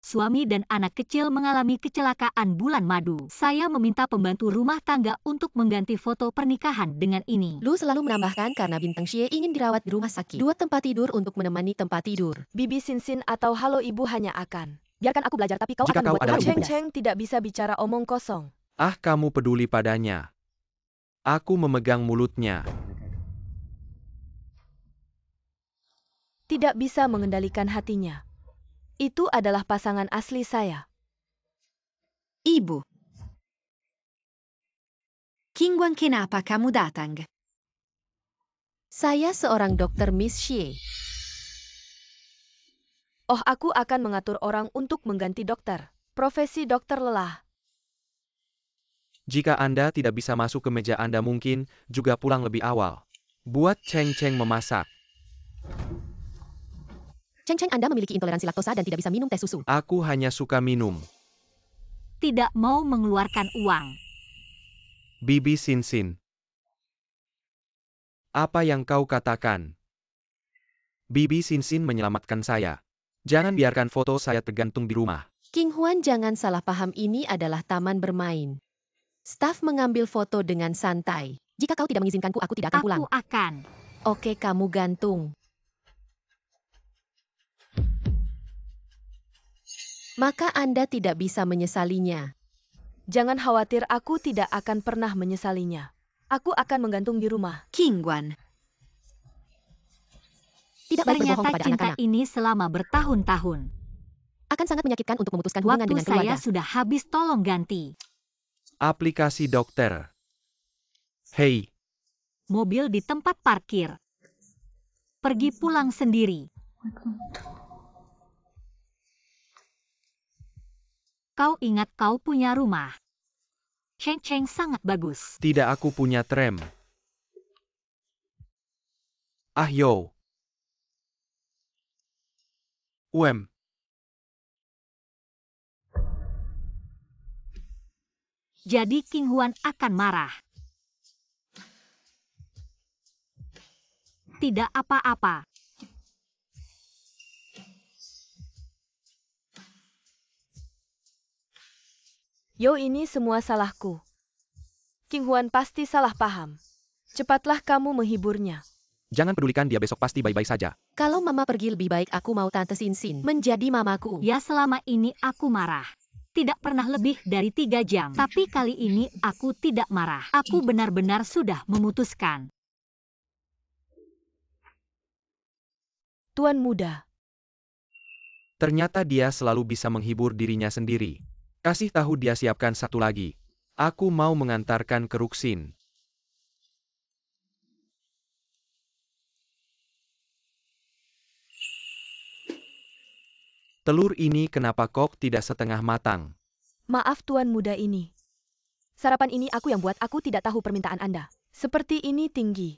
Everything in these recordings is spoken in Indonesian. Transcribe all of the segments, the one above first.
Suami dan anak kecil mengalami kecelakaan bulan madu. Saya meminta pembantu rumah tangga untuk mengganti foto pernikahan dengan ini. Lu selalu menambahkan karena Bintang Xie ingin dirawat di rumah sakit. 2 tempat tidur untuk menemani tempat tidur. Bibi Sinsin atau halo ibu hanya akan. Biarkan aku belajar tapi kau Jika akan kau membuat adalah Cheng ibuku. Cheng tidak bisa bicara omong kosong. Ah, kamu peduli padanya. Aku memegang mulutnya. Tidak bisa mengendalikan hatinya. Itu adalah pasangan asli saya. Ibu. Qingguan kenapa kamu datang? Saya seorang dokter Miss Xie. Oh, aku akan mengatur orang untuk mengganti dokter. Profesi dokter lelah. Jika Anda tidak bisa masuk ke meja Anda mungkin juga pulang lebih awal. Buat Cheng Cheng memasak. Cheng Cheng Anda memiliki intoleransi laktosa dan tidak bisa minum teh susu. Aku hanya suka minum. Tidak mau mengeluarkan uang. Bibi Sinsin. Apa yang kau katakan? Bibi Sinsin menyelamatkan saya. Jangan biarkan foto saya tergantung di rumah. King Huan, jangan salah paham, ini adalah taman bermain. Staf mengambil foto dengan santai. Jika kau tidak mengizinkanku, aku tidak akan pulang. Aku akan. Oke, kamu gantung. Maka Anda tidak bisa menyesalinya. Jangan khawatir, aku tidak akan pernah menyesalinya. Aku akan menggantung di rumah. Qingguan. Tidak baik berbohong Ternyata kepada cinta anak-anak. ini selama bertahun-tahun. Akan sangat menyakitkan untuk memutuskan hubungan Waktu dengan saya keluarga. sudah habis, tolong ganti. Aplikasi dokter. Hei, Mobil di tempat parkir. Pergi pulang sendiri. Kau ingat kau punya rumah. Cheng Cheng sangat bagus. tidak aku punya tram. Ah yo. Jadi King Huan akan marah. Tidak apa-apa. Yo, ini semua salahku. King Huan pasti salah paham. Cepatlah kamu menghiburnya. Jangan pedulikan dia, besok pasti baik-baik saja. Kalau mama pergi, lebih baik aku mau Tante Sinsin menjadi mamaku. Ya, selama ini aku marah. Tidak pernah lebih dari 3 jam. Tapi kali ini aku tidak marah. Aku benar-benar sudah memutuskan. Tuan muda. Ternyata dia selalu bisa menghibur dirinya sendiri. Kasih tahu dia siapkan satu lagi. Aku mau mengantarkan ke Ruxin. Telur ini kenapa kok tidak setengah matang? Maaf tuan muda ini. Sarapan ini aku yang buat, aku tidak tahu permintaan Anda. Seperti ini tinggi.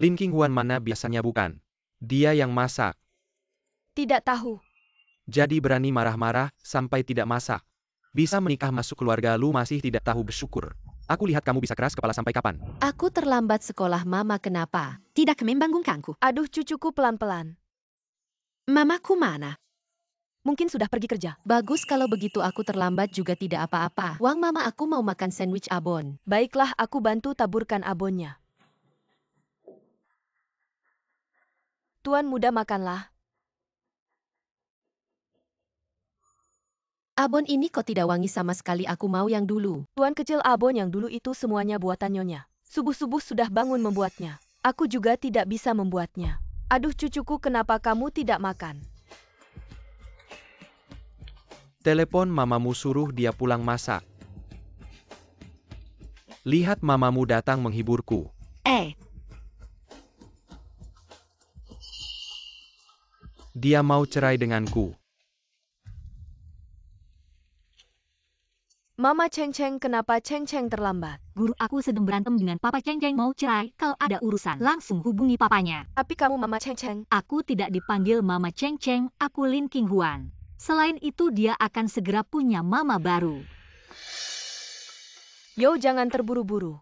Lin King Huan mana biasanya bukan? Dia yang masak. Tidak tahu. Jadi berani marah-marah sampai tidak masak. Bisa menikah masuk keluarga lu masih tidak tahu bersyukur. Aku lihat kamu bisa keras kepala sampai kapan? Aku terlambat sekolah, mama kenapa? Tidak membangunkanku. Aduh, cucuku pelan-pelan. Mamaku mana? Mungkin sudah pergi kerja. Bagus kalau begitu, aku terlambat juga tidak apa-apa. Wang mama, aku mau makan sandwich abon. Baiklah, aku bantu taburkan abonnya. Tuan muda, makanlah. Abon ini kok tidak wangi sama sekali, aku mau yang dulu. Tuan kecil, abon yang dulu itu semuanya buatan Nyonya. Subuh-subuh sudah bangun membuatnya. Aku juga tidak bisa membuatnya. Aduh cucuku, kenapa kamu tidak makan? Telepon mamamu suruh dia pulang masak. Lihat mamamu datang menghiburku. Dia mau cerai denganku. Mama Cheng Cheng, kenapa Cheng Cheng terlambat? Guru, aku sedang berantem dengan Papa Cheng Cheng mau cerai. Kalau ada urusan, langsung hubungi papanya. Tapi kamu Mama Cheng Cheng. Aku tidak dipanggil Mama Cheng Cheng, aku Lin King Huan. Selain itu dia akan segera punya mama baru. Yo, jangan terburu-buru.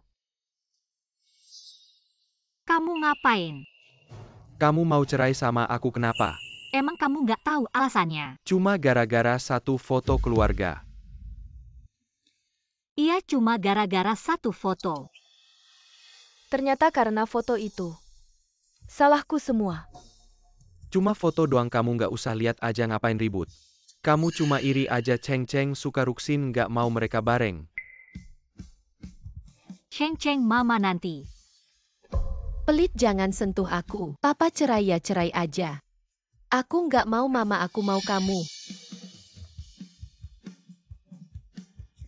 Kamu ngapain? Kamu mau cerai sama aku kenapa? Emang kamu nggak tahu alasannya? Cuma gara-gara satu foto keluarga. Iya, cuma gara-gara satu foto. Ternyata karena foto itu. Salahku semua. Cuma foto doang, kamu nggak usah lihat aja, ngapain ribut. Kamu cuma iri aja. Ceng-ceng suka Ruksin nggak mau mereka bareng. Ceng-ceng mama nanti. Pelit, jangan sentuh aku. Papa cerai ya cerai aja. Aku nggak mau mama, aku mau kamu.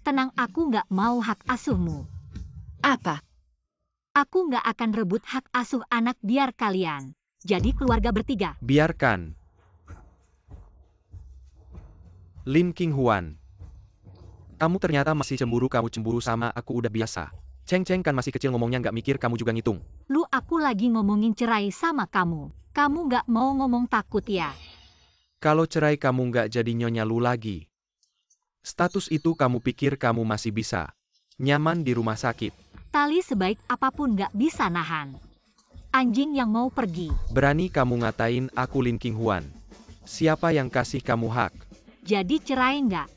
Tenang, aku nggak mau hak asuhmu. Apa? Aku nggak akan rebut hak asuh anak, biar kalian jadi keluarga bertiga. Biarkan. Lin King Huan. Kamu ternyata masih cemburu. Kamu cemburu sama aku udah biasa. Ceng-ceng kan masih kecil, ngomongnya nggak mikir, kamu juga ngitung. Lu, aku lagi ngomongin cerai sama kamu. Kamu nggak mau ngomong, takut ya? Kalau cerai kamu nggak jadi nyonya lu lagi. Status itu kamu pikir kamu masih bisa nyaman di rumah sakit. Tali sebaik apapun nggak bisa nahan anjing yang mau pergi. Berani kamu ngatain aku Lin King Huan. Siapa yang kasih kamu hak? Jadi cerai nggak?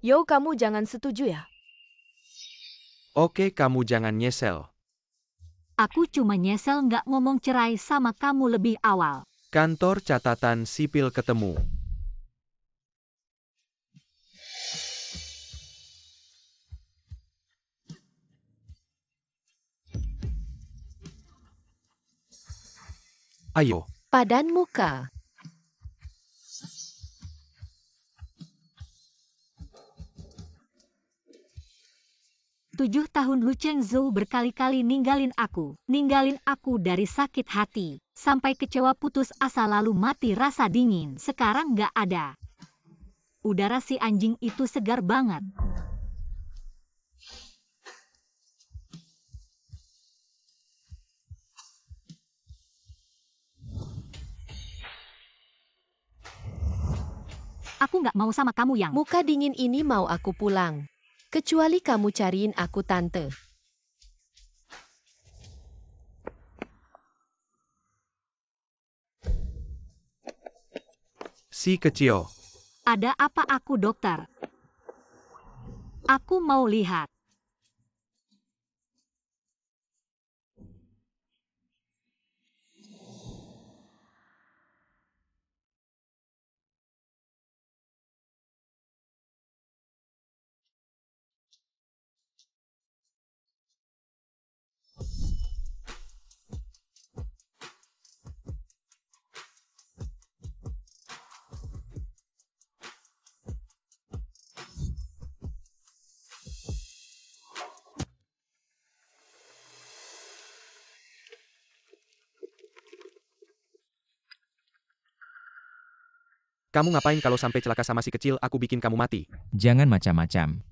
Yo, kamu jangan setuju ya. Oke, kamu jangan nyesel. Aku cuma nyesel nggak ngomong cerai sama kamu lebih awal. Kantor catatan sipil ketemu. Ayo. Padan muka. 7 tahun Lu Cheng Zhou berkali-kali ninggalin aku dari sakit hati, sampai kecewa putus asa lalu mati rasa dingin. Sekarang nggak ada. Udara si anjing itu segar banget. Aku nggak mau sama kamu yang. Muka dingin ini mau aku pulang. Kecuali kamu cariin aku tante. Si kecil. Ada apa aku, dokter? Aku mau lihat. Kamu ngapain? Kalau sampai celaka sama si kecil, aku bikin kamu mati. Jangan macam-macam.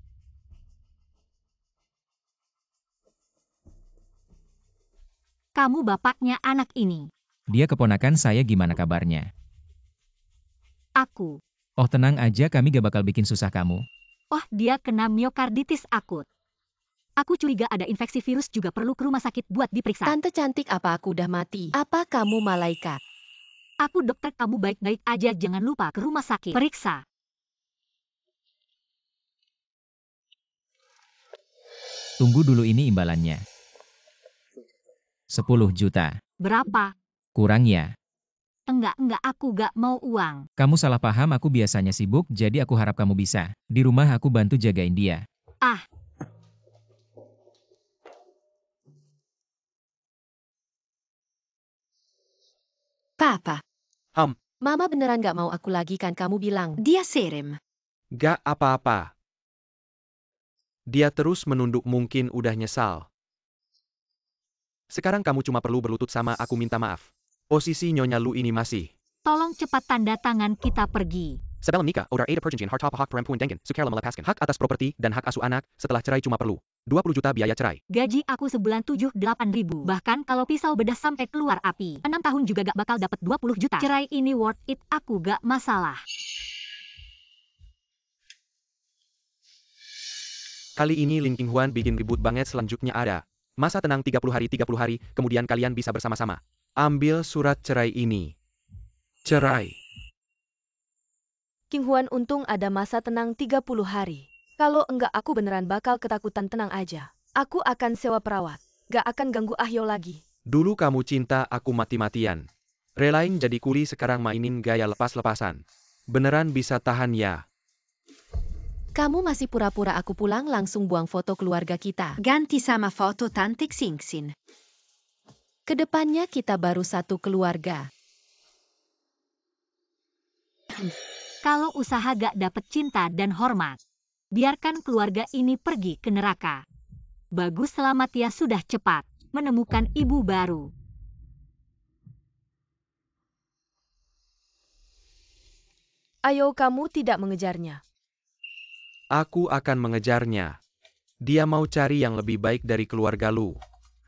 Kamu bapaknya anak ini. Dia keponakan saya, gimana kabarnya? Aku. Oh, tenang aja, kami gak bakal bikin susah kamu. Oh, dia kena miokarditis akut. Aku curiga ada infeksi virus, juga perlu ke rumah sakit buat diperiksa. Tante cantik, apa aku udah mati? Apa kamu malaikat? Aku dokter, kamu baik-baik aja, jangan lupa ke rumah sakit. Periksa. Tunggu dulu, ini imbalannya. 10 juta. Berapa? Kurang ya? Enggak, aku gak mau uang. Kamu salah paham, aku biasanya sibuk, jadi aku harap kamu bisa. Di rumah aku bantu jagain dia. Ah. Papa, Mama beneran gak mau aku lagi kan, kamu bilang. dia serem. Gak apa-apa. Dia terus menunduk, mungkin udah nyesal. Sekarang kamu cuma perlu berlutut sama aku minta maaf. Posisi nyonya lu ini masih. Tolong cepat tanda tangan, kita pergi. Sebelum nikah, oder ada perjanjian harta hak perempuan dengan sukela melepaskan hak atas properti dan hak asuh anak. Setelah cerai cuma perlu 20 juta biaya cerai. Gaji aku sebulan 78.000. Bahkan kalau pisau bedah sampai keluar api, 6 tahun juga gak bakal dapat 20 juta. Cerai ini worth it, aku gak masalah. Kali ini Lin King Huan bikin ribut banget. Selanjutnya ada Masa tenang 30 hari, kemudian kalian bisa bersama-sama. Ambil surat cerai ini. Cerai. King Huan, untung ada masa tenang 30 hari. Kalau enggak aku beneran bakal ketakutan. Tenang aja. Aku akan sewa perawat. Gak akan ganggu Ahyo lagi. Dulu kamu cinta aku mati-matian. Relain jadi kuli, sekarang mainin gaya lepas-lepasan. Beneran bisa tahan ya? Kamu masih pura-pura aku pulang langsung buang foto keluarga kita. Ganti sama foto tante Xingxin. Kedepannya kita baru satu keluarga. Kalau usaha gak dapet cinta dan hormat, biarkan keluarga ini pergi ke neraka. Bagus, selamat ya, sudah cepat menemukan ibu baru. Ayo, kamu tidak mengejarnya. Aku akan mengejarnya. Dia mau cari yang lebih baik dari keluarga Lu.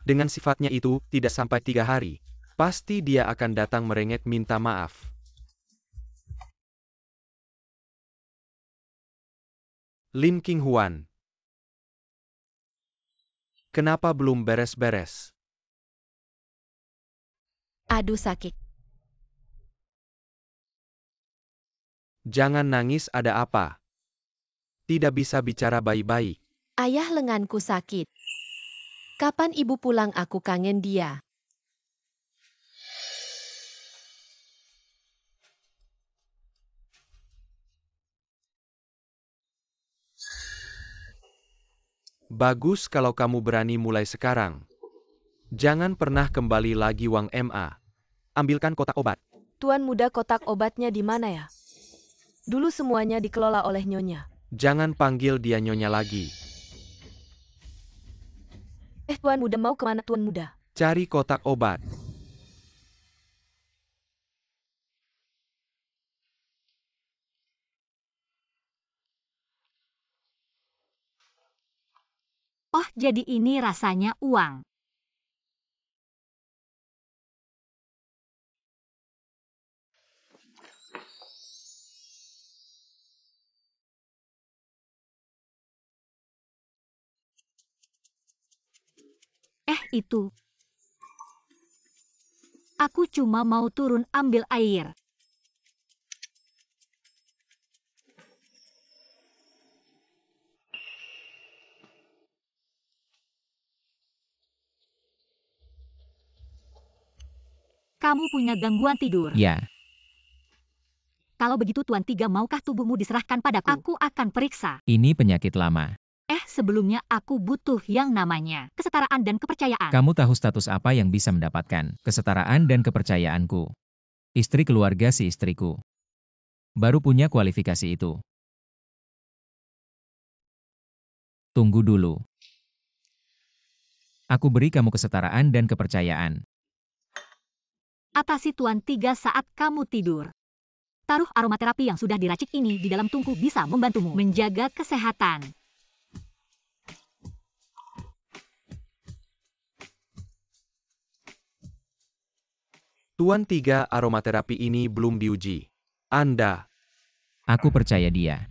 Dengan sifatnya itu, tidak sampai 3 hari, pasti dia akan datang merengek minta maaf. Lin King Huan. Kenapa belum beres-beres? Aduh sakit. Jangan nangis, ada apa? Tidak bisa bicara baik-baik. Ayah, lenganku sakit. Kapan ibu pulang, aku kangen dia. Bagus kalau kamu berani mulai sekarang. Jangan pernah kembali lagi. Wang Ma. Ambilkan kotak obat. Tuan muda, kotak obatnya di mana ya? Dulu semuanya dikelola oleh Nyonya. Jangan panggil dia Nyonya lagi. Tuan muda mau kemana, Tuan muda? Cari kotak obat. Oh, jadi ini rasanya uang. Itu. Aku cuma mau turun ambil air. Kamu punya gangguan tidur. Ya, Kalau begitu Tuan Tiga, maukah tubuhmu diserahkan padaku? Aku akan periksa. ini penyakit lama. Sebelumnya aku butuh yang namanya kesetaraan dan kepercayaan. Kamu tahu status apa yang bisa mendapatkan kesetaraan dan kepercayaanku. Istri keluarga si istriku. Baru punya kualifikasi itu. Tunggu dulu. Aku beri kamu kesetaraan dan kepercayaan. Atasi Tuan Tiga saat kamu tidur. Taruh aromaterapi yang sudah diracik ini di dalam tungku, bisa membantumu menjaga kesehatan. Tuan Tiga, aromaterapi ini belum diuji. Anda. Aku percaya dia.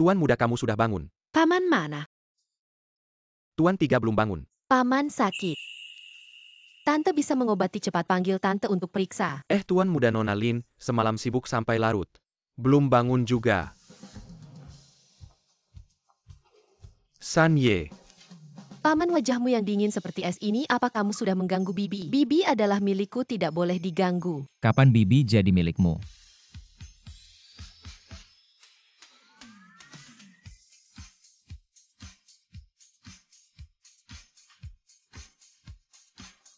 Tuan muda, kamu sudah bangun. Paman mana? Tuan Tiga belum bangun. Paman sakit. Tante bisa mengobati, cepat panggil tante untuk periksa. Tuan muda, Nona Lin, semalam sibuk sampai larut. Belum bangun juga. San Ye. Paman, wajahmu yang dingin seperti es ini, apa kamu sudah mengganggu Bibi? Bibi adalah milikku, tidak boleh diganggu. Kapan Bibi jadi milikmu?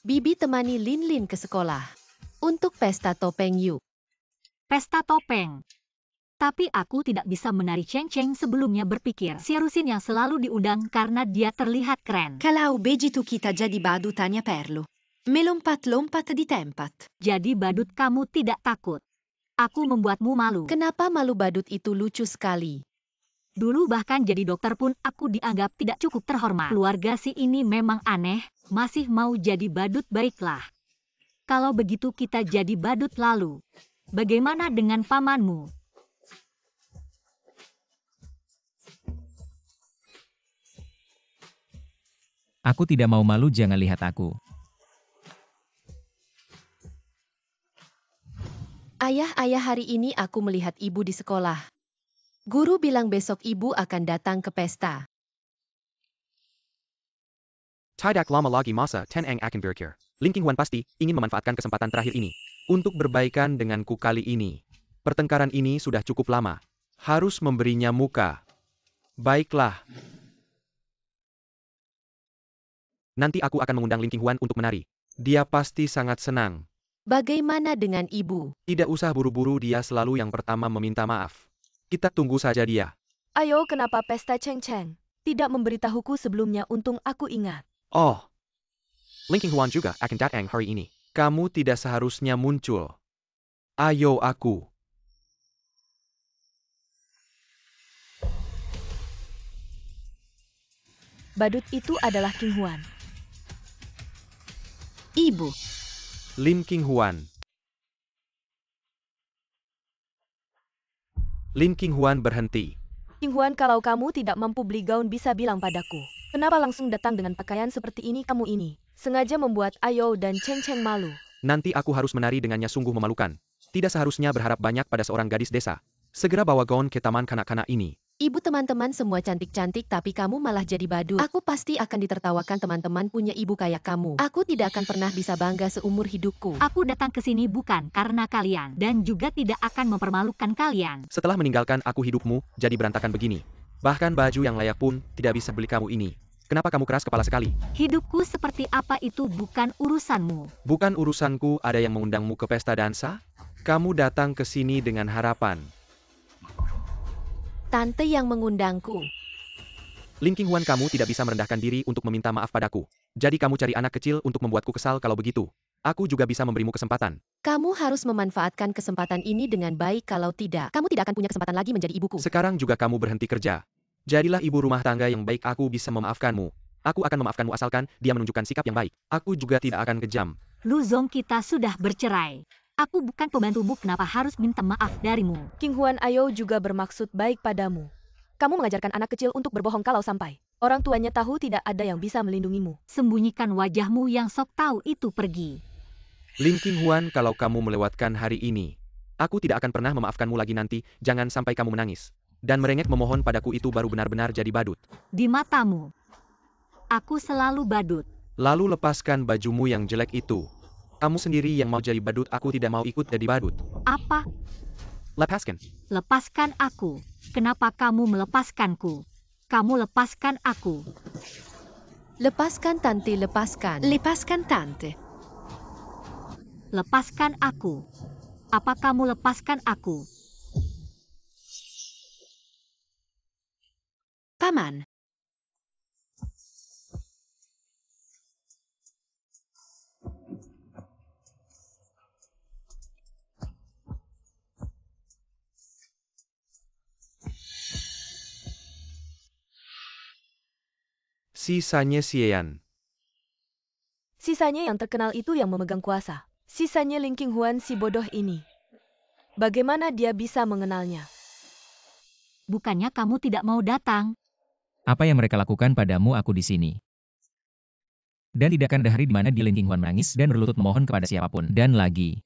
Bibi temani Lin ke sekolah. Untuk pesta topeng yuk. Pesta topeng. Tapi aku tidak bisa menari ceng-ceng. Sebelumnya berpikir si Rusin yang selalu diundang karena dia terlihat keren. Kalau begitu kita jadi badut tanya perlu. Melompat-lompat di tempat. Jadi badut, kamu tidak takut? Aku membuatmu malu. Kenapa malu? Badut itu lucu sekali. Dulu bahkan jadi dokter pun aku dianggap tidak cukup terhormat. Keluarga si ini memang aneh, masih mau jadi badut. Baiklah. Kalau begitu kita jadi badut lalu. Bagaimana dengan pamanmu? Aku tidak mau malu, jangan lihat aku. Ayah, hari ini aku melihat ibu di sekolah. Guru bilang besok ibu akan datang ke pesta. Tidak lama lagi masa Tenang akan berakhir. Lim Qinghwan pasti ingin memanfaatkan kesempatan terakhir ini untuk berbaikan denganku kali ini. Pertengkaran ini sudah cukup lama. Harus memberinya muka. Baiklah. Nanti aku akan mengundang Lim Qinghwan untuk menari. Dia pasti sangat senang. Bagaimana dengan ibu? Tidak usah buru-buru, dia selalu yang pertama meminta maaf. Kita tunggu saja dia. Ayo, kenapa pesta Cheng Cheng? Tidak memberitahuku sebelumnya, untung aku ingat. Oh. Lim Qinghwan juga akan datang hari ini. Kamu tidak seharusnya muncul. Ayo aku. Badut itu adalah Qinghwan. Ibu. Lim Qinghwan. Lim Qinghwan berhenti. Qinghwan, kalau kamu tidak mampu beli gaun bisa bilang padaku. Kenapa langsung datang dengan pakaian seperti ini kamu ini? Sengaja membuat Ayo dan Cheng Cheng malu. Nanti aku harus menari dengannya, sungguh memalukan. Tidak seharusnya berharap banyak pada seorang gadis desa. Segera bawa gaun ke taman kanak-kanak ini. Ibu, teman-teman semua cantik-cantik tapi kamu malah jadi badut. Aku pasti akan ditertawakan teman-teman punya ibu kayak kamu. Aku tidak akan pernah bisa bangga seumur hidupku. Aku datang ke sini bukan karena kalian, dan juga tidak akan mempermalukan kalian. Setelah meninggalkan aku, hidupmu jadi berantakan begini. Bahkan baju yang layak pun tidak bisa beli kamu ini. Kenapa kamu keras kepala sekali? Hidupku seperti apa itu bukan urusanmu. Bukan urusanku. Ada yang mengundangmu ke pesta dansa? Kamu datang ke sini dengan harapan. Tante yang mengundangku. Lim Qinghwan, kamu tidak bisa merendahkan diri untuk meminta maaf padaku. Jadi kamu cari anak kecil untuk membuatku kesal. Kalau begitu, aku juga bisa memberimu kesempatan. Kamu harus memanfaatkan kesempatan ini dengan baik, kalau tidak, kamu tidak akan punya kesempatan lagi menjadi ibuku. Sekarang juga kamu berhenti kerja. Jadilah ibu rumah tangga yang baik. Aku bisa memaafkanmu. Aku akan memaafkanmu asalkan dia menunjukkan sikap yang baik. Aku juga tidak akan kejam. Lu Zong, kita sudah bercerai. Aku bukan pembantumu, kenapa harus minta maaf darimu? Qinghwan, Ayo juga bermaksud baik padamu. Kamu mengajarkan anak kecil untuk berbohong kalau sampai orang tuanya tahu, tidak ada yang bisa melindungimu. Sembunyikan wajahmu yang sok tahu itu pergi. Lim Qinghwan, kalau kamu melewatkan hari ini, aku tidak akan pernah memaafkanmu lagi nanti. Jangan sampai kamu menangis dan merengek memohon padaku, itu baru benar-benar jadi badut. Di matamu, aku selalu badut. Lalu lepaskan bajumu yang jelek itu. Kamu sendiri yang mau jadi badut, aku tidak mau ikut jadi badut. Apa? Lepaskan. Lepaskan aku. Kenapa kamu melepaskanku? Kamu lepaskan aku. Lepaskan tante, lepaskan. Lepaskan tante. Lepaskan aku. Apa kamu lepaskan aku? Paman. Sisanya Xian. Sisanya yang terkenal itu yang memegang kuasa. Sisanya Lim Qinghwan, si bodoh ini. Bagaimana dia bisa mengenalnya? Bukannya kamu tidak mau datang? Apa yang mereka lakukan padamu, aku di sini. Dan tidak akan ada hari di mana Lim Qinghwan menangis dan berlutut memohon kepada siapapun. Dan lagi.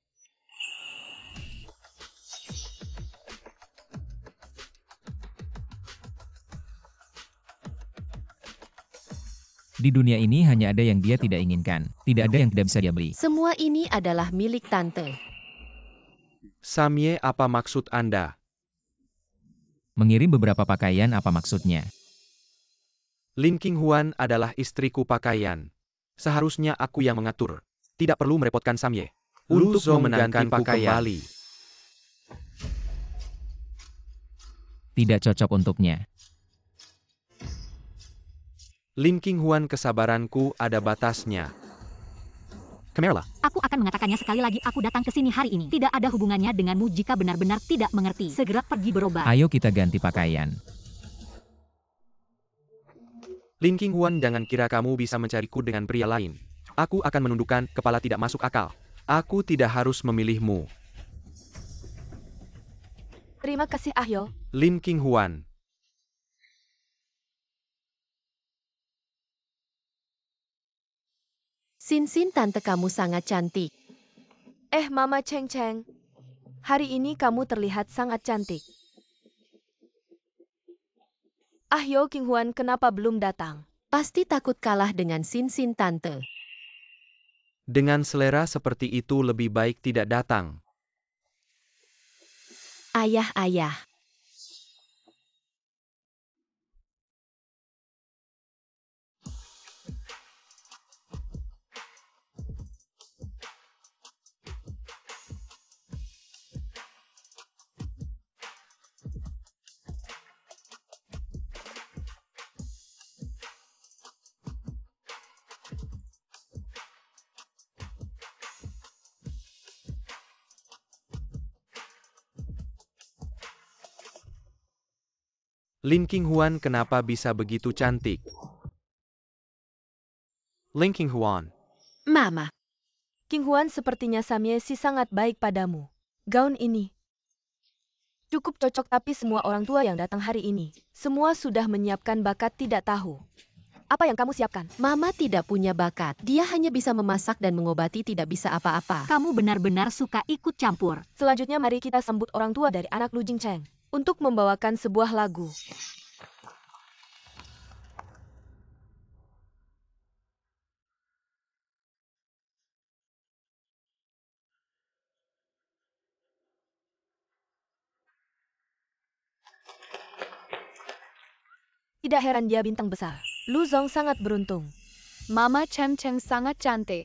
Di dunia ini hanya ada yang dia tidak inginkan. Tidak ada yang tidak bisa dia beli. Semua ini adalah milik tante. Samye, apa maksud Anda? Mengirim beberapa pakaian, apa maksudnya? Lim Qinghwan adalah istriku pakaian. Seharusnya aku yang mengatur. Tidak perlu merepotkan Samye. Untuk menggantiku kembali. Tidak cocok untuknya. Lim Qinghwan, kesabaranku ada batasnya. Kemerlah. Aku akan mengatakannya sekali lagi, aku datang ke sini hari ini. Tidak ada hubungannya denganmu jika benar-benar tidak mengerti. Segera pergi berobat. Ayo kita ganti pakaian. Lim Qinghwan, jangan kira kamu bisa mencariku dengan pria lain. Aku akan menundukkan kepala, tidak masuk akal. Aku tidak harus memilihmu. Terima kasih, Ahyo. Lim Qinghwan. Sin, tante kamu sangat cantik. Mama Cheng Cheng. Hari ini kamu terlihat sangat cantik. Yo Qinghuan kenapa belum datang? Pasti takut kalah dengan Sin, tante. Dengan selera seperti itu lebih baik tidak datang. Ayah. Lin Qinghuan kenapa bisa begitu cantik? Lin Qinghuan. Mama, Qinghuan sepertinya Samiesi sangat baik padamu. Gaun ini cukup cocok, tapi semua orang tua yang datang hari ini, semua sudah menyiapkan bakat tidak tahu. Apa yang kamu siapkan? Mama tidak punya bakat. Dia hanya bisa memasak dan mengobati, tidak bisa apa-apa. Kamu benar-benar suka ikut campur. Selanjutnya mari kita sambut orang tua dari anak Lu Jingcheng untuk membawakan sebuah lagu. Tidak heran dia bintang besar. Lu Zong sangat beruntung. Mama Cheng Cheng sangat cantik.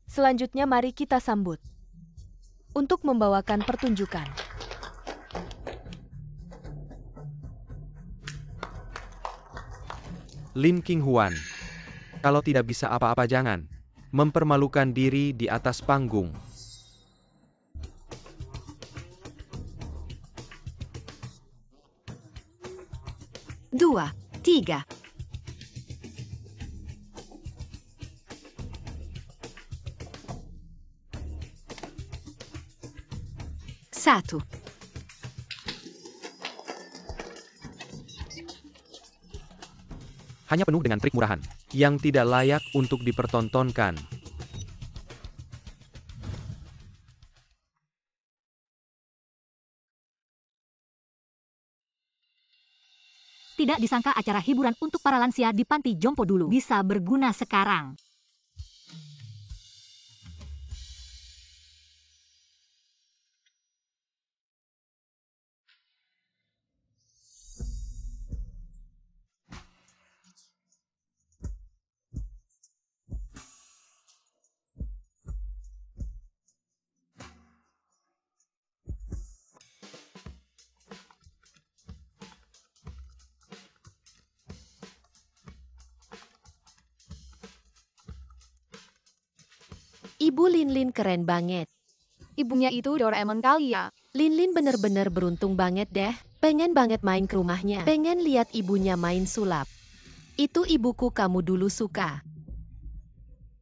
Selanjutnya mari kita sambut untuk membawakan pertunjukan. Lin Qinghuan. Kalau tidak bisa apa-apa jangan mempermalukan diri di atas panggung. dua, tiga. Satu. Hanya penuh dengan trik murahan yang tidak layak untuk dipertontonkan. Tidak disangka acara hiburan untuk para lansia di panti jompo dulu bisa berguna sekarang. Ibu Lin keren banget. Ibunya itu Doraemon kali ya. Lin bener-bener beruntung banget deh. Pengen banget main ke rumahnya. Pengen lihat ibunya main sulap. Itu ibuku kamu dulu suka.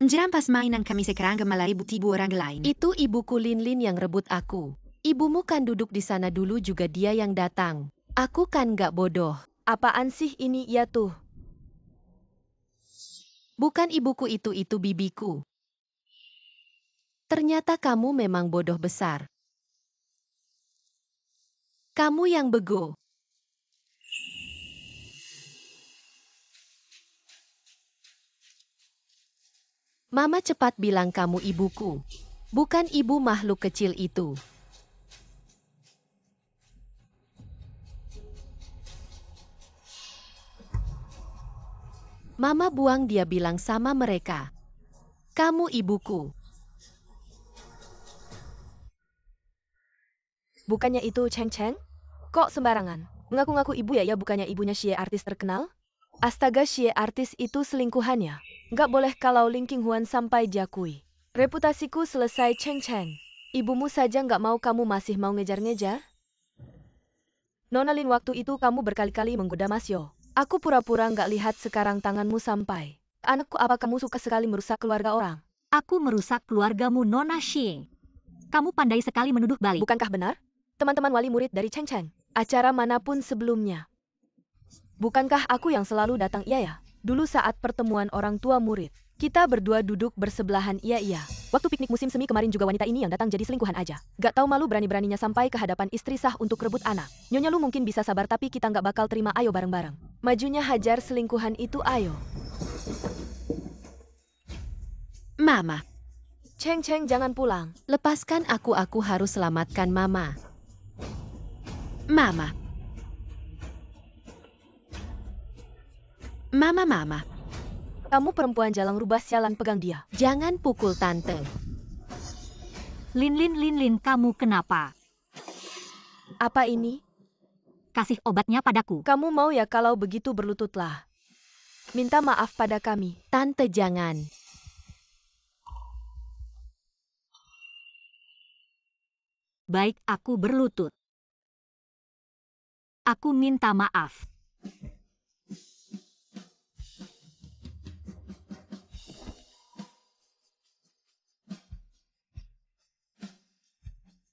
Jangan pas mainan kami sekarang malah ribut ibu orang lain. Itu ibuku Lin yang rebut aku. Ibumu kan duduk di sana dulu juga dia yang datang. Aku kan gak bodoh. Apaan sih ini ya tuh? Bukan ibuku itu bibiku. Ternyata kamu memang bodoh besar. Kamu yang bego. Mama cepat bilang kamu ibuku. Bukan ibu makhluk kecil itu. Mama buang dia bilang sama mereka. Kamu ibuku. Bukannya itu Cheng Cheng? Kok sembarangan? Ngaku-ngaku ibu ya bukannya ibunya Xie artis terkenal? Astaga, Xie artis itu selingkuhannya. Nggak boleh kalau Lin Qinghuan sampai diakui. Reputasiku selesai Cheng Cheng. Ibumu saja nggak mau, kamu masih mau ngejar-ngejar? Nona Lin, waktu itu kamu berkali-kali menggoda Mas Yo. Aku pura-pura nggak lihat, sekarang tanganmu sampai. Anakku, apa kamu suka sekali merusak keluarga orang? Aku merusak keluargamu, Nona Xie. Kamu pandai sekali menuduh balik. Bukankah benar? Teman-teman wali murid dari Cheng Cheng, acara manapun sebelumnya. Bukankah aku yang selalu datang ya? Dulu saat pertemuan orang tua murid, kita berdua duduk bersebelahan iya. Waktu piknik musim semi kemarin juga wanita ini yang datang jadi selingkuhan aja. Gak tahu malu berani-beraninya sampai ke hadapan istri sah untuk rebut anak. Nyonya Lu mungkin bisa sabar tapi kita nggak bakal terima, ayo bareng-bareng. Majunya hajar selingkuhan itu, ayo. Mama, Cheng jangan pulang. Lepaskan aku harus selamatkan Mama. Mama. Mama. Kamu perempuan jalang rubah, sialan, pegang dia. Jangan pukul Tante. Lin, kamu kenapa? Apa ini? Kasih obatnya padaku. Kamu mau ya, kalau begitu berlututlah. Minta maaf pada kami. Tante jangan. Baik, aku berlutut. Aku minta maaf.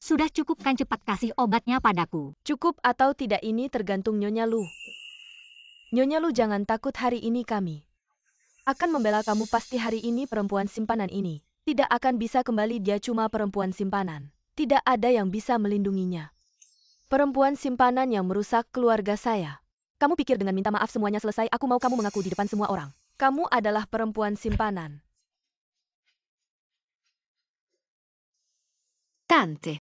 Sudah cukup kan, cepat kasih obatnya padaku. Cukup atau tidak ini tergantung Nyonya Lu. Nyonya Lu jangan takut, hari ini kami akan membela kamu. Pasti hari ini perempuan simpanan ini tidak akan bisa kembali, dia cuma perempuan simpanan. Tidak ada yang bisa melindunginya. Perempuan simpanan yang merusak keluarga saya. Kamu pikir dengan minta maaf semuanya selesai? Aku mau kamu mengaku di depan semua orang. Kamu adalah perempuan simpanan. Tante.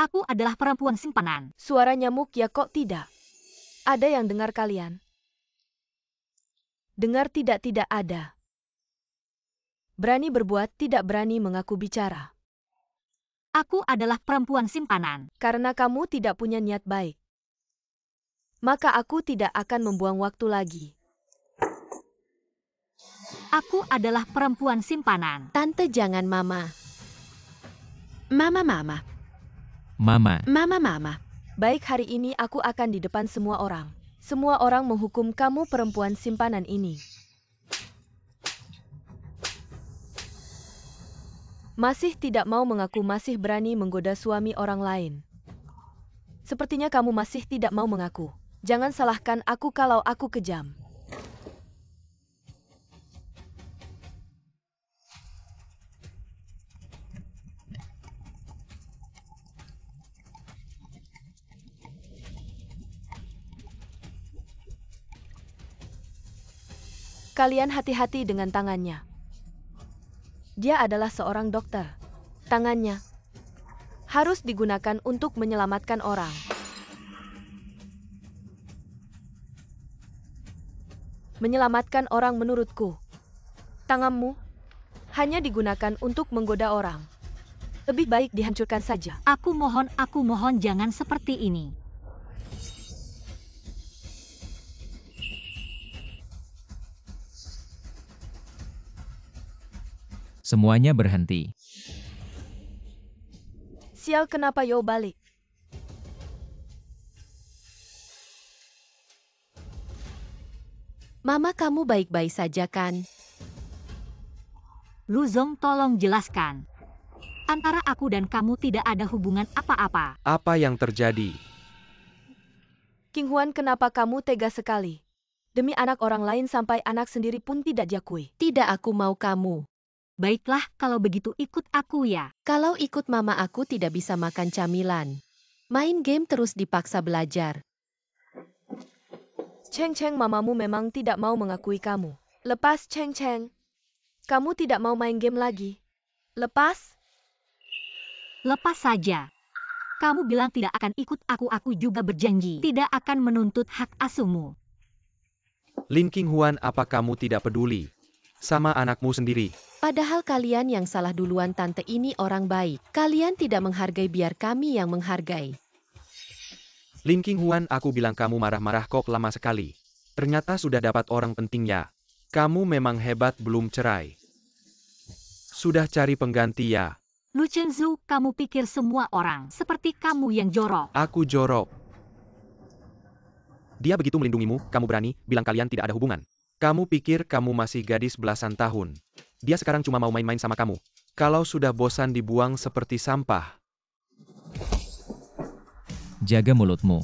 Aku adalah perempuan simpanan. Suara nyamuk ya, kok tidak? Ada yang dengar kalian? Dengar tidak ada. Berani berbuat, tidak berani mengaku bicara. Aku adalah perempuan simpanan. Karena kamu tidak punya niat baik, maka aku tidak akan membuang waktu lagi. Aku adalah perempuan simpanan. Tante jangan Mama. Mama. Baik, hari ini aku akan di depan semua orang. Semua orang menghukum kamu perempuan simpanan ini. Masih tidak mau mengaku, masih berani menggoda suami orang lain. Sepertinya kamu masih tidak mau mengaku. Jangan salahkan aku kalau aku kejam. Kalian hati-hati dengan tangannya. Dia adalah seorang dokter. Tangannya harus digunakan untuk menyelamatkan orang. Menyelamatkan orang menurutku. Tanganmu hanya digunakan untuk menggoda orang. Lebih baik dihancurkan saja. Aku mohon jangan seperti ini. Semuanya berhenti. Sial, kenapa Yo balik? Mama, kamu baik-baik saja kan? Lu Zong, tolong jelaskan. Antara aku dan kamu tidak ada hubungan apa-apa. Apa yang terjadi? King Huan, kenapa kamu tega sekali? Demi anak orang lain sampai anak sendiri pun tidak diakui. Tidak, aku mau kamu. Baiklah, kalau begitu ikut aku ya. Kalau ikut Mama aku tidak bisa makan camilan. Main game terus dipaksa belajar. Cheng, mamamu memang tidak mau mengakui kamu. Lepas, Cheng. Kamu tidak mau main game lagi. Lepas? Lepas saja. Kamu bilang tidak akan ikut aku juga berjanji tidak akan menuntut hak asuhmu. Lin King Huan, apa kamu tidak peduli sama anakmu sendiri? Padahal kalian yang salah duluan, Tante ini orang baik. Kalian tidak menghargai, biar kami yang menghargai. Lin King Huan, aku bilang kamu marah-marah kok lama sekali. Ternyata sudah dapat orang penting ya. Kamu memang hebat, belum cerai. Sudah cari pengganti ya? Lu Chengzu, kamu pikir semua orang seperti kamu yang jorok? Aku jorok. Dia begitu melindungimu, kamu berani bilang kalian tidak ada hubungan. Kamu pikir kamu masih gadis belasan tahun. Dia sekarang cuma mau main-main sama kamu. Kalau sudah bosan dibuang seperti sampah. Jaga mulutmu.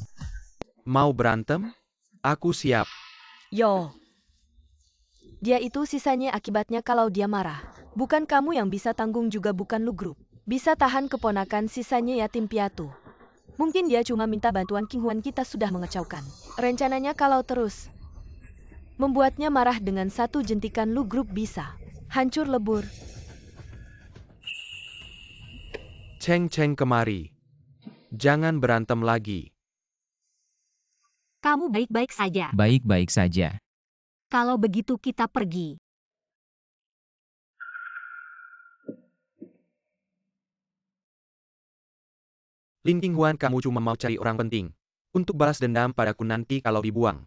Mau berantem? Aku siap. Yo. Dia itu sisanya akibatnya kalau dia marah. Bukan kamu yang bisa tanggung juga bukan lu grup. Bisa tahan keponakan sisanya yatim piatu. Mungkin dia cuma minta bantuan King Huan kita sudah mengecaukan. Rencananya kalau terus membuatnya marah dengan satu jentikan lu grup bisa hancur lebur. Cheng Cheng kemari. Jangan berantem lagi. Kamu baik-baik saja. Baik-baik saja. Kalau begitu kita pergi. Lin Qinghuan, kamu cuma mau cari orang penting. Untuk balas dendam padaku nanti kalau dibuang.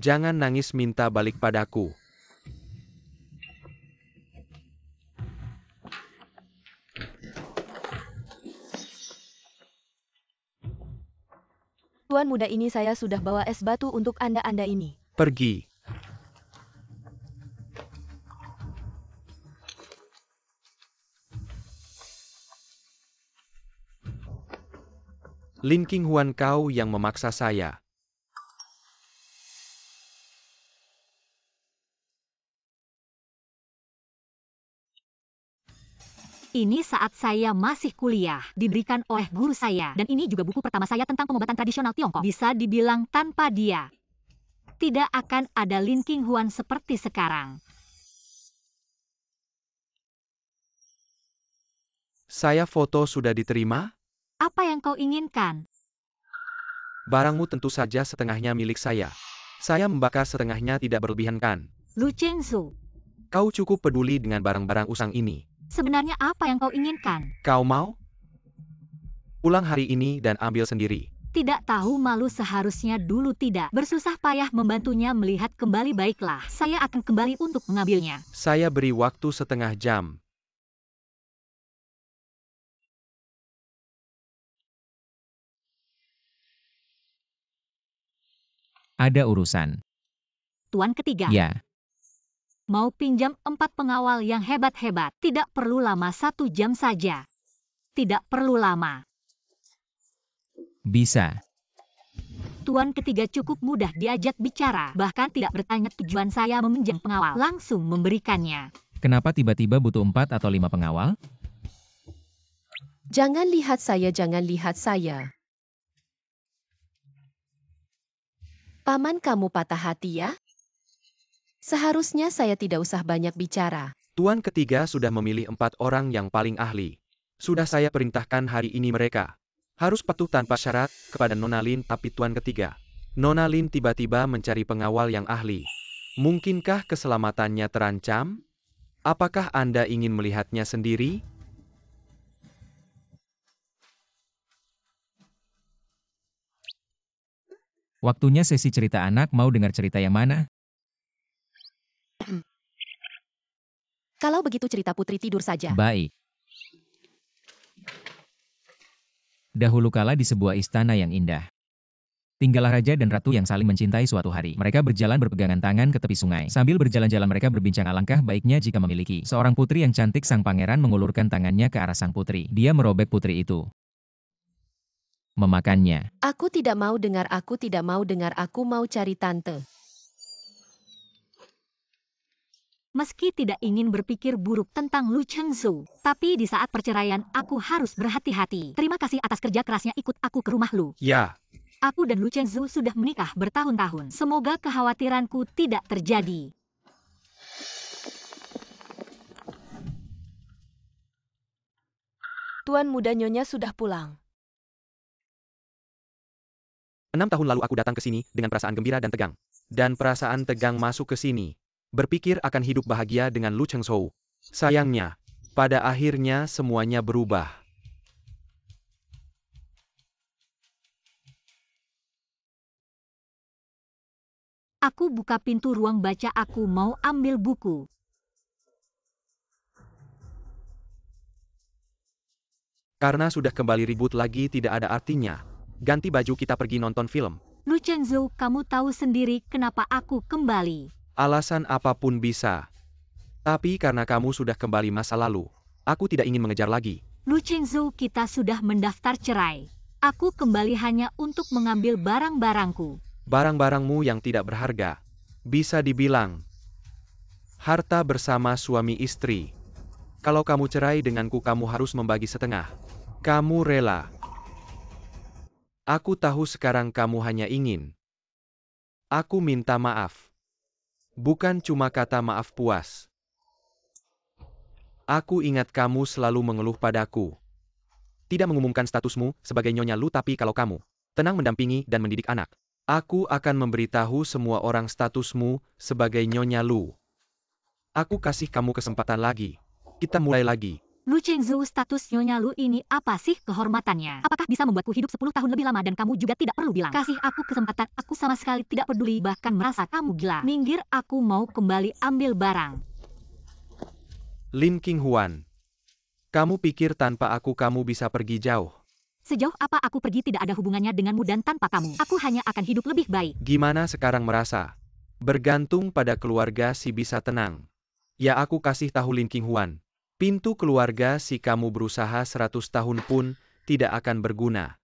Jangan nangis minta balik padaku. Tuan muda ini saya sudah bawa es batu untuk Anda ini. Pergi. Lin Qinghuan, kau yang memaksa saya. Ini saat saya masih kuliah, diberikan oleh guru saya. Dan ini juga buku pertama saya tentang pengobatan tradisional Tiongkok. Bisa dibilang tanpa dia, tidak akan ada Lin Qinghuan seperti sekarang. Saya foto sudah diterima? Apa yang kau inginkan? Barangmu tentu saja setengahnya milik saya. Saya membakar setengahnya tidak berlebihan kan? Lu Chengzhou, Kau cukup peduli dengan barang-barang usang ini. sebenarnya apa yang kau inginkan? Kau mau? Pulang hari ini dan ambil sendiri. Tidak tahu malu seharusnya dulu tidak bersusah payah membantunya melihat kembali. Baiklah, saya akan kembali untuk mengambilnya. Saya beri waktu setengah jam. Ada urusan. Tuan ketiga. Ya, Mau pinjam 4 pengawal yang hebat-hebat. Tidak perlu lama, 1 jam saja. Tidak perlu lama. bisa. Tuan ketiga cukup mudah diajak bicara. Bahkan tidak bertanya tujuan saya meminjam pengawal. Langsung memberikannya. Kenapa tiba-tiba butuh 4 atau 5 pengawal? Jangan lihat saya, jangan lihat saya. Paman kamu patah hati ya? Seharusnya saya tidak usah banyak bicara. Tuan ketiga sudah memilih 4 orang yang paling ahli. Sudah saya perintahkan hari ini mereka harus patuh tanpa syarat kepada Nona Lin, tapi Tuan ketiga, Nona Lin tiba-tiba mencari pengawal yang ahli. Mungkinkah keselamatannya terancam? Apakah Anda ingin melihatnya sendiri? Waktunya sesi cerita anak, mau dengar cerita yang mana? Kalau begitu cerita putri tidur saja. Baik. Dahulu kala di sebuah istana yang indah, tinggallah raja dan ratu yang saling mencintai suatu hari. Mereka berjalan berpegangan tangan ke tepi sungai. Sambil berjalan-jalan mereka berbincang alangkah baiknya jika memiliki seorang putri yang cantik. Sang pangeran mengulurkan tangannya ke arah sang putri. Dia merobek putri itu, memakannya. Aku tidak mau dengar, aku tidak mau dengar, aku mau cari tante. Meski tidak ingin berpikir buruk tentang Lu Chengzhou, tapi di saat perceraian aku harus berhati-hati. Terima kasih atas kerja kerasnya, ikut aku ke rumah Lu. Ya, Aku dan Lu Chengzhou sudah menikah bertahun-tahun. Semoga kekhawatiranku tidak terjadi. Tuan muda nyonya sudah pulang. 6 tahun lalu aku datang ke sini dengan perasaan gembira dan tegang. Dan perasaan tegang masuk ke sini. Berpikir akan hidup bahagia dengan Lu Chengzhou. Sayangnya, pada akhirnya semuanya berubah. Aku buka pintu ruang baca, aku mau ambil buku. Karena sudah kembali ribut lagi tidak ada artinya. Ganti baju, kita pergi nonton film. Lu Chengzhou, kamu tahu sendiri kenapa aku kembali. Alasan apapun bisa. Tapi karena kamu sudah kembali masa lalu, aku tidak ingin mengejar lagi. Lu Chengzhou, kita sudah mendaftar cerai. Aku kembali hanya untuk mengambil barang-barangku. Barang-barangmu yang tidak berharga. Bisa dibilang harta bersama suami istri. Kalau kamu cerai denganku kamu harus membagi setengah. Kamu rela. Aku tahu sekarang kamu hanya ingin. Aku minta maaf. Bukan cuma kata maaf puas. Aku ingat kamu selalu mengeluh padaku. Tidak mengumumkan statusmu sebagai Nyonya Lu, tapi kalau kamu tenang mendampingi dan mendidik anak, aku akan memberitahu semua orang statusmu sebagai Nyonya Lu. Aku kasih kamu kesempatan lagi. Kita mulai lagi. Lu Chengzhou, status Nyonya Lu ini apa sih kehormatannya? Apakah bisa membuatku hidup 10 tahun lebih lama dan kamu juga tidak perlu bilang? Kasih aku kesempatan, aku sama sekali tidak peduli bahkan merasa kamu gila. Minggir, aku mau kembali ambil barang. Lin Qinghuan. Kamu pikir tanpa aku kamu bisa pergi jauh? Sejauh apa aku pergi tidak ada hubungannya denganmu dan tanpa kamu. Aku hanya akan hidup lebih baik. Gimana sekarang merasa? Bergantung pada keluarga si bisa tenang. Ya aku kasih tahu Lin Qinghuan. Pintu keluarga si kamu berusaha 100 tahun pun tidak akan berguna.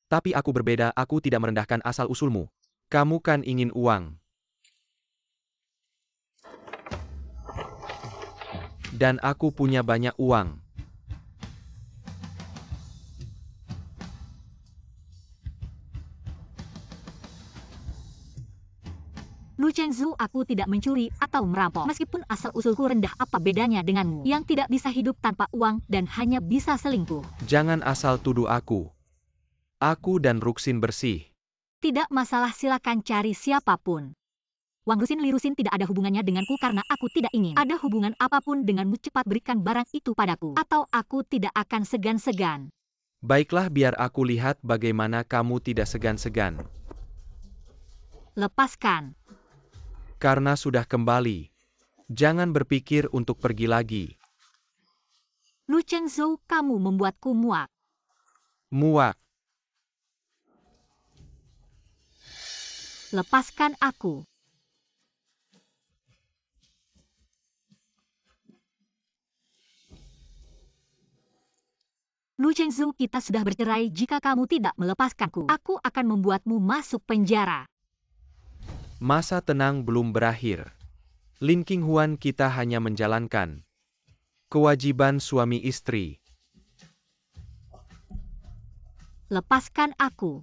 Tapi aku berbeda, aku tidak merendahkan asal-usulmu. Kamu kan ingin uang. Dan aku punya banyak uang. Lu Chengzhou, aku tidak mencuri atau merampok. Meskipun asal-usulku rendah, apa bedanya denganmu yang tidak bisa hidup tanpa uang dan hanya bisa selingkuh? Jangan asal tuduh aku. Aku dan Ruxin bersih. Tidak masalah, silakan cari siapapun. Wang Rusin Li Rusin tidak ada hubungannya denganku karena aku tidak ingin ada hubungan apapun denganmu. Cepat berikan barang itu padaku, atau aku tidak akan segan-segan. Baiklah, biar aku lihat bagaimana kamu tidak segan-segan. Lepaskan. Karena sudah kembali. Jangan berpikir untuk pergi lagi. Lu Chengzhou, kamu membuatku muak. Muak. Lepaskan aku. Lu Chengzhou, kita sudah bercerai. Jika kamu tidak melepaskanku, aku akan membuatmu masuk penjara. Masa tenang belum berakhir. Lin Qinghuan, kita hanya menjalankan kewajiban suami istri. Lepaskan aku.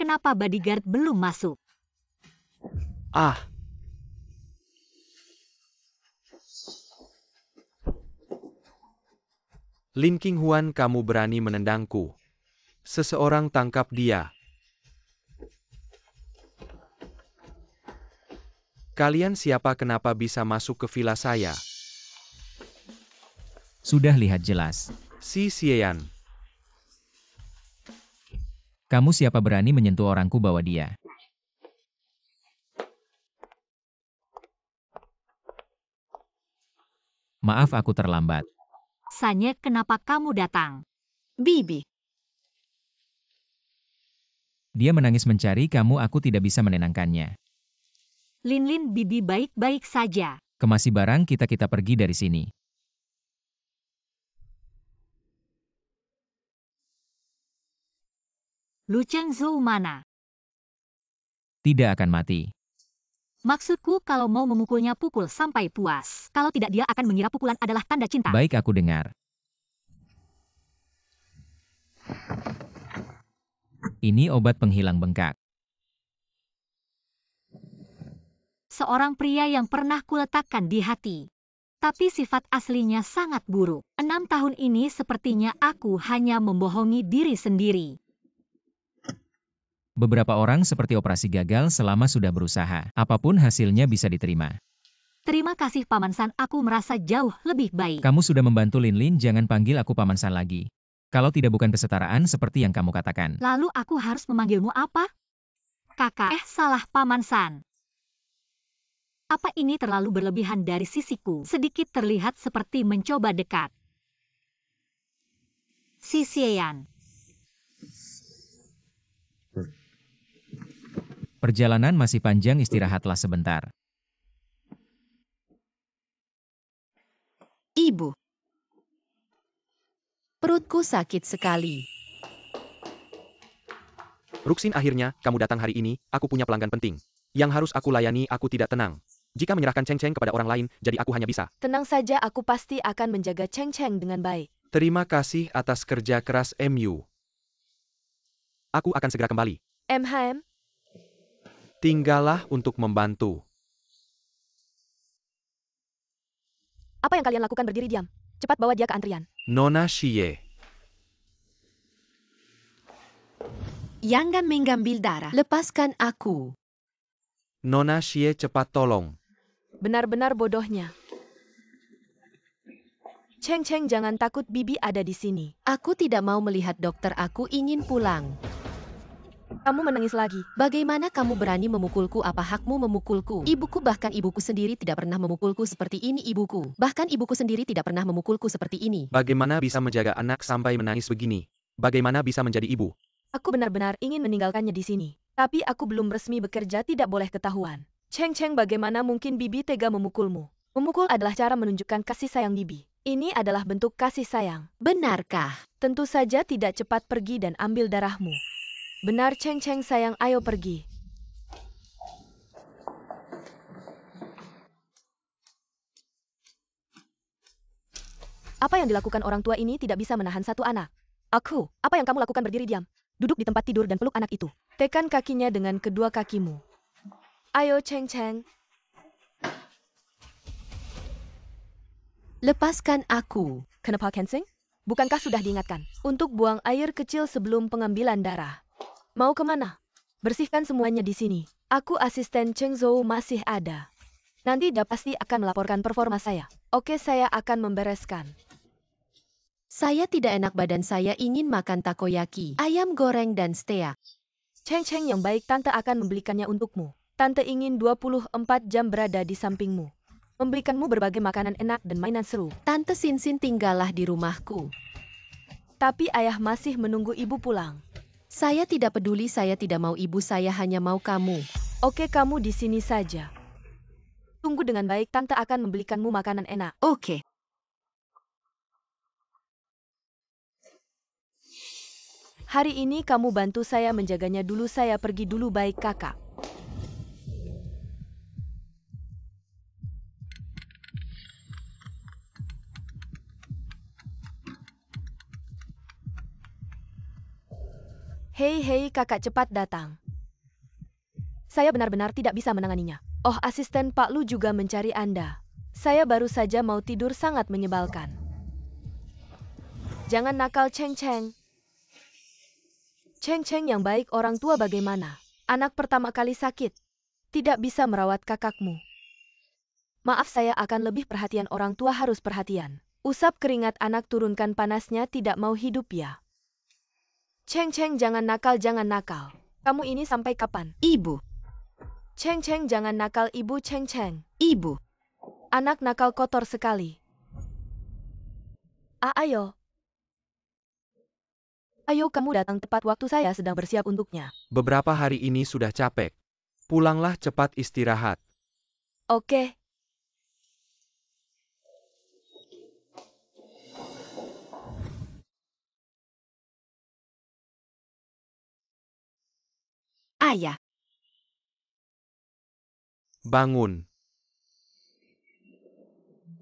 Kenapa bodyguard belum masuk? Ah! Lin Qinghuan, kamu berani menendangku. Seseorang tangkap dia. Kalian siapa, kenapa bisa masuk ke villa saya? Sudah lihat jelas. Si Xieyan. Kamu siapa berani menyentuh orangku, bawa dia. Maaf aku terlambat. Sanye, kenapa kamu datang? Bibi, Dia menangis mencari kamu, aku tidak bisa menenangkannya. Lin Bibi baik-baik saja. Kemasi barang, kita pergi dari sini. Lu Chengzhou mana? Tidak akan mati. Maksudku kalau mau memukulnya pukul sampai puas. Kalau tidak dia akan mengira pukulan adalah tanda cinta. Baik, aku dengar. Ini obat penghilang bengkak. Seorang pria yang pernah kuletakkan di hati. Tapi sifat aslinya sangat buruk. 6 tahun ini sepertinya aku hanya membohongi diri sendiri. Beberapa orang seperti operasi gagal selama sudah berusaha. Apapun hasilnya bisa diterima. Terima kasih Paman San, aku merasa jauh lebih baik. Kamu sudah membantu Lin, jangan panggil aku Paman San lagi. Kalau tidak bukan kesetaraan seperti yang kamu katakan. Lalu aku harus memanggilmu apa? Kakak, salah Paman San. Apa ini terlalu berlebihan dari sisiku? Sedikit terlihat seperti mencoba dekat. Si Xieyan. Perjalanan masih panjang, istirahatlah sebentar. Ibu. Perutku sakit sekali. Ruxin, akhirnya, kamu datang hari ini, aku punya pelanggan penting. Yang harus aku layani, aku tidak tenang. Jika menyerahkan Cheng Cheng kepada orang lain, jadi aku hanya bisa. Tenang saja, aku pasti akan menjaga Cheng Cheng dengan baik. Terima kasih atas kerja keras MU. Aku akan segera kembali. MHM, Tinggallah untuk membantu. apa yang kalian lakukan berdiri diam? Cepat bawa dia ke antrian. Nona Xie. Jangan mengambil darah. Lepaskan aku. Nona Xie, cepat tolong. Benar-benar bodohnya. Cheng Cheng, jangan takut, Bibi ada di sini. Aku tidak mau melihat dokter, aku ingin pulang. Kamu menangis lagi. Bagaimana kamu berani memukulku? Apa hakmu memukulku? Ibuku, bahkan ibuku sendiri tidak pernah memukulku seperti ini. Ibuku, bahkan ibuku sendiri tidak pernah memukulku seperti ini. Bagaimana bisa menjaga anak sampai menangis begini? Bagaimana bisa menjadi ibu? Aku benar-benar ingin meninggalkannya di sini. Tapi aku belum resmi bekerja, tidak boleh ketahuan. Cheng Cheng, bagaimana mungkin Bibi tega memukulmu? Memukul adalah cara menunjukkan kasih sayang Bibi. Ini adalah bentuk kasih sayang. Benarkah? Tentu saja tidak, cepat pergi dan ambil darahmu. Benar Cheng Cheng sayang, ayo pergi. Apa yang dilakukan orang tua ini tidak bisa menahan satu anak. Aku, apa yang kamu lakukan berdiri diam? Duduk di tempat tidur dan peluk anak itu. Tekan kakinya dengan kedua kakimu. Ayo Cheng Cheng. Lepaskan aku. Kenapa Kensing? Bukankah sudah diingatkan untuk buang air kecil sebelum pengambilan darah? Mau kemana? Bersihkan semuanya di sini. Aku asisten Cheng Zhou masih ada. Nanti dia pasti akan melaporkan performa saya. Oke, saya akan membereskan. Saya tidak enak badan, saya ingin makan takoyaki, ayam goreng dan steak. Cheng Cheng yang baik, tante akan membelikannya untukmu. Tante ingin 24 jam berada di sampingmu. Memberikanmu berbagai makanan enak dan mainan seru. Tante Sinsin, tinggallah di rumahku. Tapi ayah masih menunggu ibu pulang. Saya tidak peduli, saya tidak mau ibu, saya hanya mau kamu. Oke, kamu di sini saja. Tunggu dengan baik, tante akan membelikanmu makanan enak. Oke. Hari ini kamu bantu saya menjaganya dulu, saya pergi dulu, baik kakak. Hei kakak, cepat datang. Saya benar-benar tidak bisa menanganinya. Oh, asisten Pak Lu juga mencari Anda. Saya baru saja mau tidur, sangat menyebalkan. Jangan nakal Cheng Cheng. Cheng Cheng yang baik, orang tua bagaimana? Anak pertama kali sakit. Tidak bisa merawat kakakmu. Maaf, saya akan lebih perhatian, orang tua harus perhatian. Usap keringat anak, turunkan panasnya, tidak mau hidup ya. Cheng Cheng, jangan nakal, jangan nakal. Kamu ini sampai kapan? Ibu. Cheng Cheng, jangan nakal, ibu. Cheng Cheng. Ibu. Anak nakal, kotor sekali. Ayo. Ayo, kamu datang tepat waktu, saya sedang bersiap untuknya. Beberapa hari ini sudah capek. Pulanglah, cepat istirahat. Oke. Ayah. Bangun.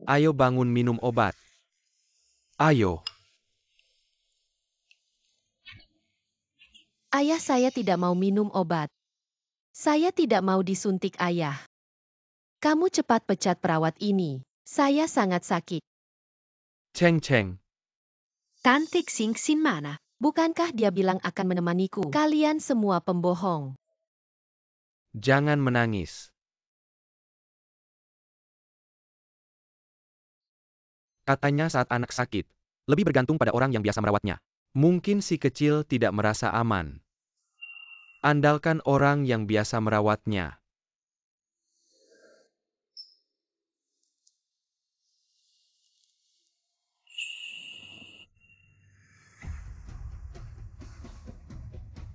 Ayo bangun, minum obat. Ayo. Ayah, saya tidak mau minum obat. Saya tidak mau disuntik, ayah. Kamu cepat pecat perawat ini. Saya sangat sakit. Cheng Cheng. Tante Xing Xin mana? Bukankah dia bilang akan menemaniku? Kalian semua pembohong. Jangan menangis. Katanya saat anak sakit, lebih bergantung pada orang yang biasa merawatnya. Mungkin si kecil tidak merasa aman. Andalkan orang yang biasa merawatnya.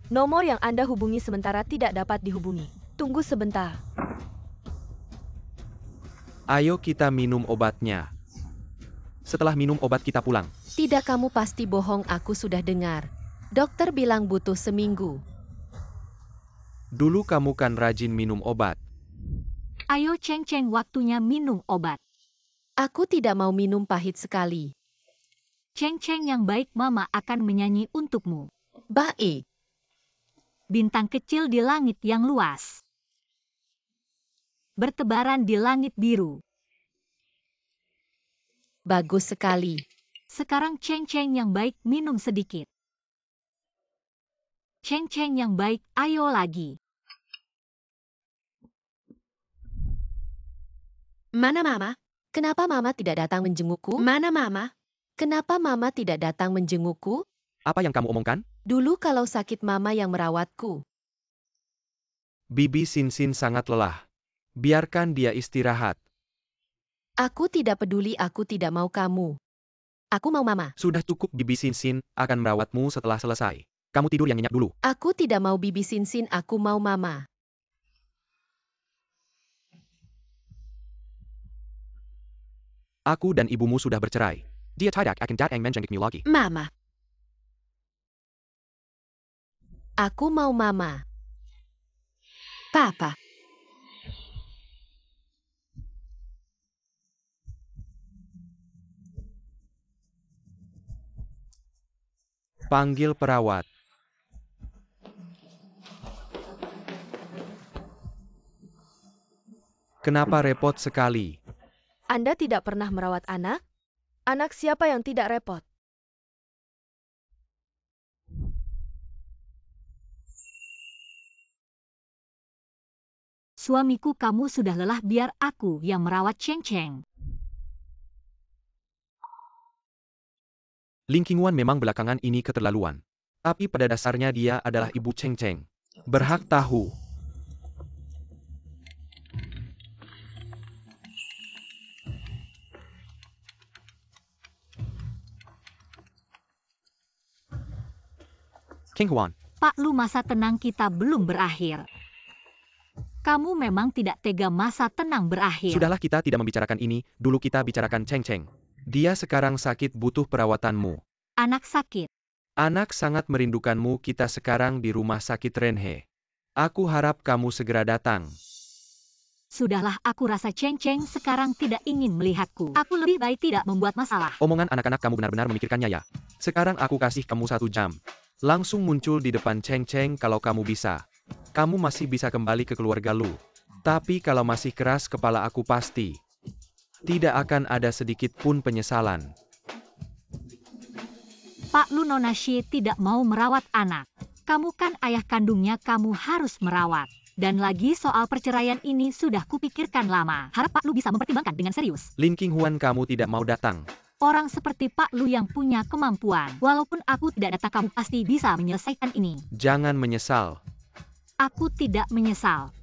Nomor yang Anda hubungi sementara tidak dapat dihubungi. Tunggu sebentar. Ayo kita minum obatnya. Setelah minum obat kita pulang. Tidak, kamu pasti bohong, aku sudah dengar. Dokter bilang butuh seminggu. Dulu kamu kan rajin minum obat. Ayo Cheng Cheng, waktunya minum obat. Aku tidak mau minum pahit sekali. Cheng Cheng yang baik, Mama akan menyanyi untukmu. Baik. Bintang kecil di langit yang luas. Bertebaran di langit biru. Bagus sekali. Sekarang Cheng Cheng yang baik minum sedikit. Cheng Cheng yang baik, ayo lagi. Mana Mama? Kenapa Mama tidak datang menjengukku? Mana Mama? Kenapa Mama tidak datang menjengukku? Apa yang kamu omongkan? Dulu kalau sakit Mama yang merawatku. Bibi Sinsin sangat lelah. Biarkan dia istirahat. Aku tidak peduli, aku tidak mau kamu. Aku mau Mama. Sudah cukup, Bibi Sinsin akan merawatmu setelah selesai. Kamu tidur yang nyenyak dulu. Aku tidak mau Bibi Sinsin, aku mau Mama. Aku dan ibumu sudah bercerai. Dia tidak akan datang menjengukmu lagi. Mama. Aku mau Mama. Papa. Panggil perawat. Kenapa repot sekali? Anda tidak pernah merawat anak? Anak siapa yang tidak repot? Suamiku, kamu sudah lelah, biar aku yang merawat Cheng Cheng. Ling Qingwan memang belakangan ini keterlaluan. Tapi pada dasarnya dia adalah ibu Cheng Cheng. Berhak tahu. Qinghuan, Pak Lu, masa tenang kita belum berakhir. Kamu memang tidak tega masa tenang berakhir. sudahlah, kita tidak membicarakan ini, dulu kita bicarakan Cheng Cheng. Dia sekarang sakit, butuh perawatanmu. Anak sakit. Anak sangat merindukanmu, kita sekarang di rumah sakit Renhe. Aku harap kamu segera datang. Sudahlah, aku rasa Cheng Cheng sekarang tidak ingin melihatku. Aku lebih baik tidak membuat masalah. Omongan anak-anak kamu benar-benar memikirkannya ya. Sekarang aku kasih kamu 1 jam. Langsung muncul di depan Cheng Cheng kalau kamu bisa. Kamu masih bisa kembali ke keluarga Lu. Tapi kalau masih keras kepala, aku pasti tidak akan ada sedikit pun penyesalan. Pak Lu, Nona Xie tidak mau merawat anak. Kamu kan ayah kandungnya, kamu harus merawat. Dan lagi soal perceraian ini sudah kupikirkan lama. Harap Pak Lu bisa mempertimbangkan dengan serius. Ling Qinghuan, kamu tidak mau datang. Orang seperti Pak Lu yang punya kemampuan. Walaupun aku tidak datang, kamu pasti bisa menyelesaikan ini. Jangan menyesal. Aku tidak menyesal.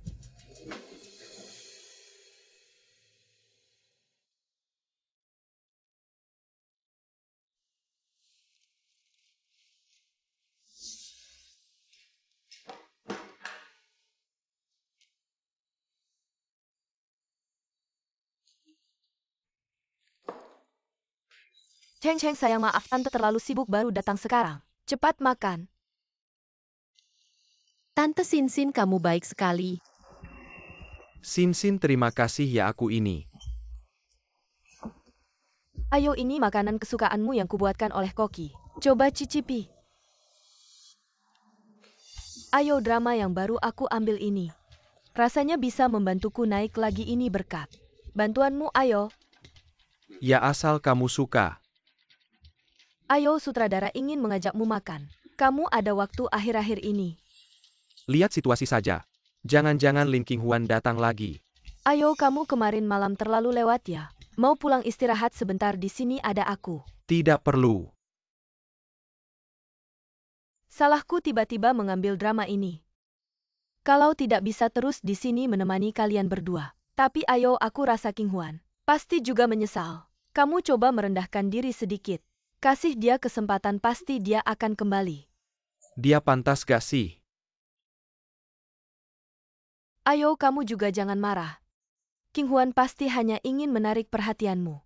Cheng Cheng, sayang, maaf, tante terlalu sibuk, baru datang sekarang. Cepat makan. Tante Sinsin, kamu baik sekali. Sinsin, terima kasih ya, aku ini. Ayo, ini makanan kesukaanmu yang kubuatkan oleh Koki. Coba cicipi. Ayo, drama yang baru aku ambil ini. Rasanya bisa membantuku naik lagi, ini berkat bantuanmu, ayo. Ya, asal kamu suka. Ayo, sutradara ingin mengajakmu makan. Kamu ada waktu akhir-akhir ini. Lihat situasi saja. Jangan-jangan Ling Qinghuan datang lagi. Ayo, kamu kemarin malam terlalu lewat ya. Mau pulang istirahat sebentar, di sini ada aku. Tidak perlu. Salahku tiba-tiba mengambil drama ini. Kalau tidak bisa terus di sini menemani kalian berdua. Tapi ayo, aku rasa Qinghuan pasti juga menyesal. Kamu coba merendahkan diri sedikit. Kasih dia kesempatan, pasti dia akan kembali. Dia pantas gak sih? Ayo, kamu juga jangan marah. Qinghuan pasti hanya ingin menarik perhatianmu.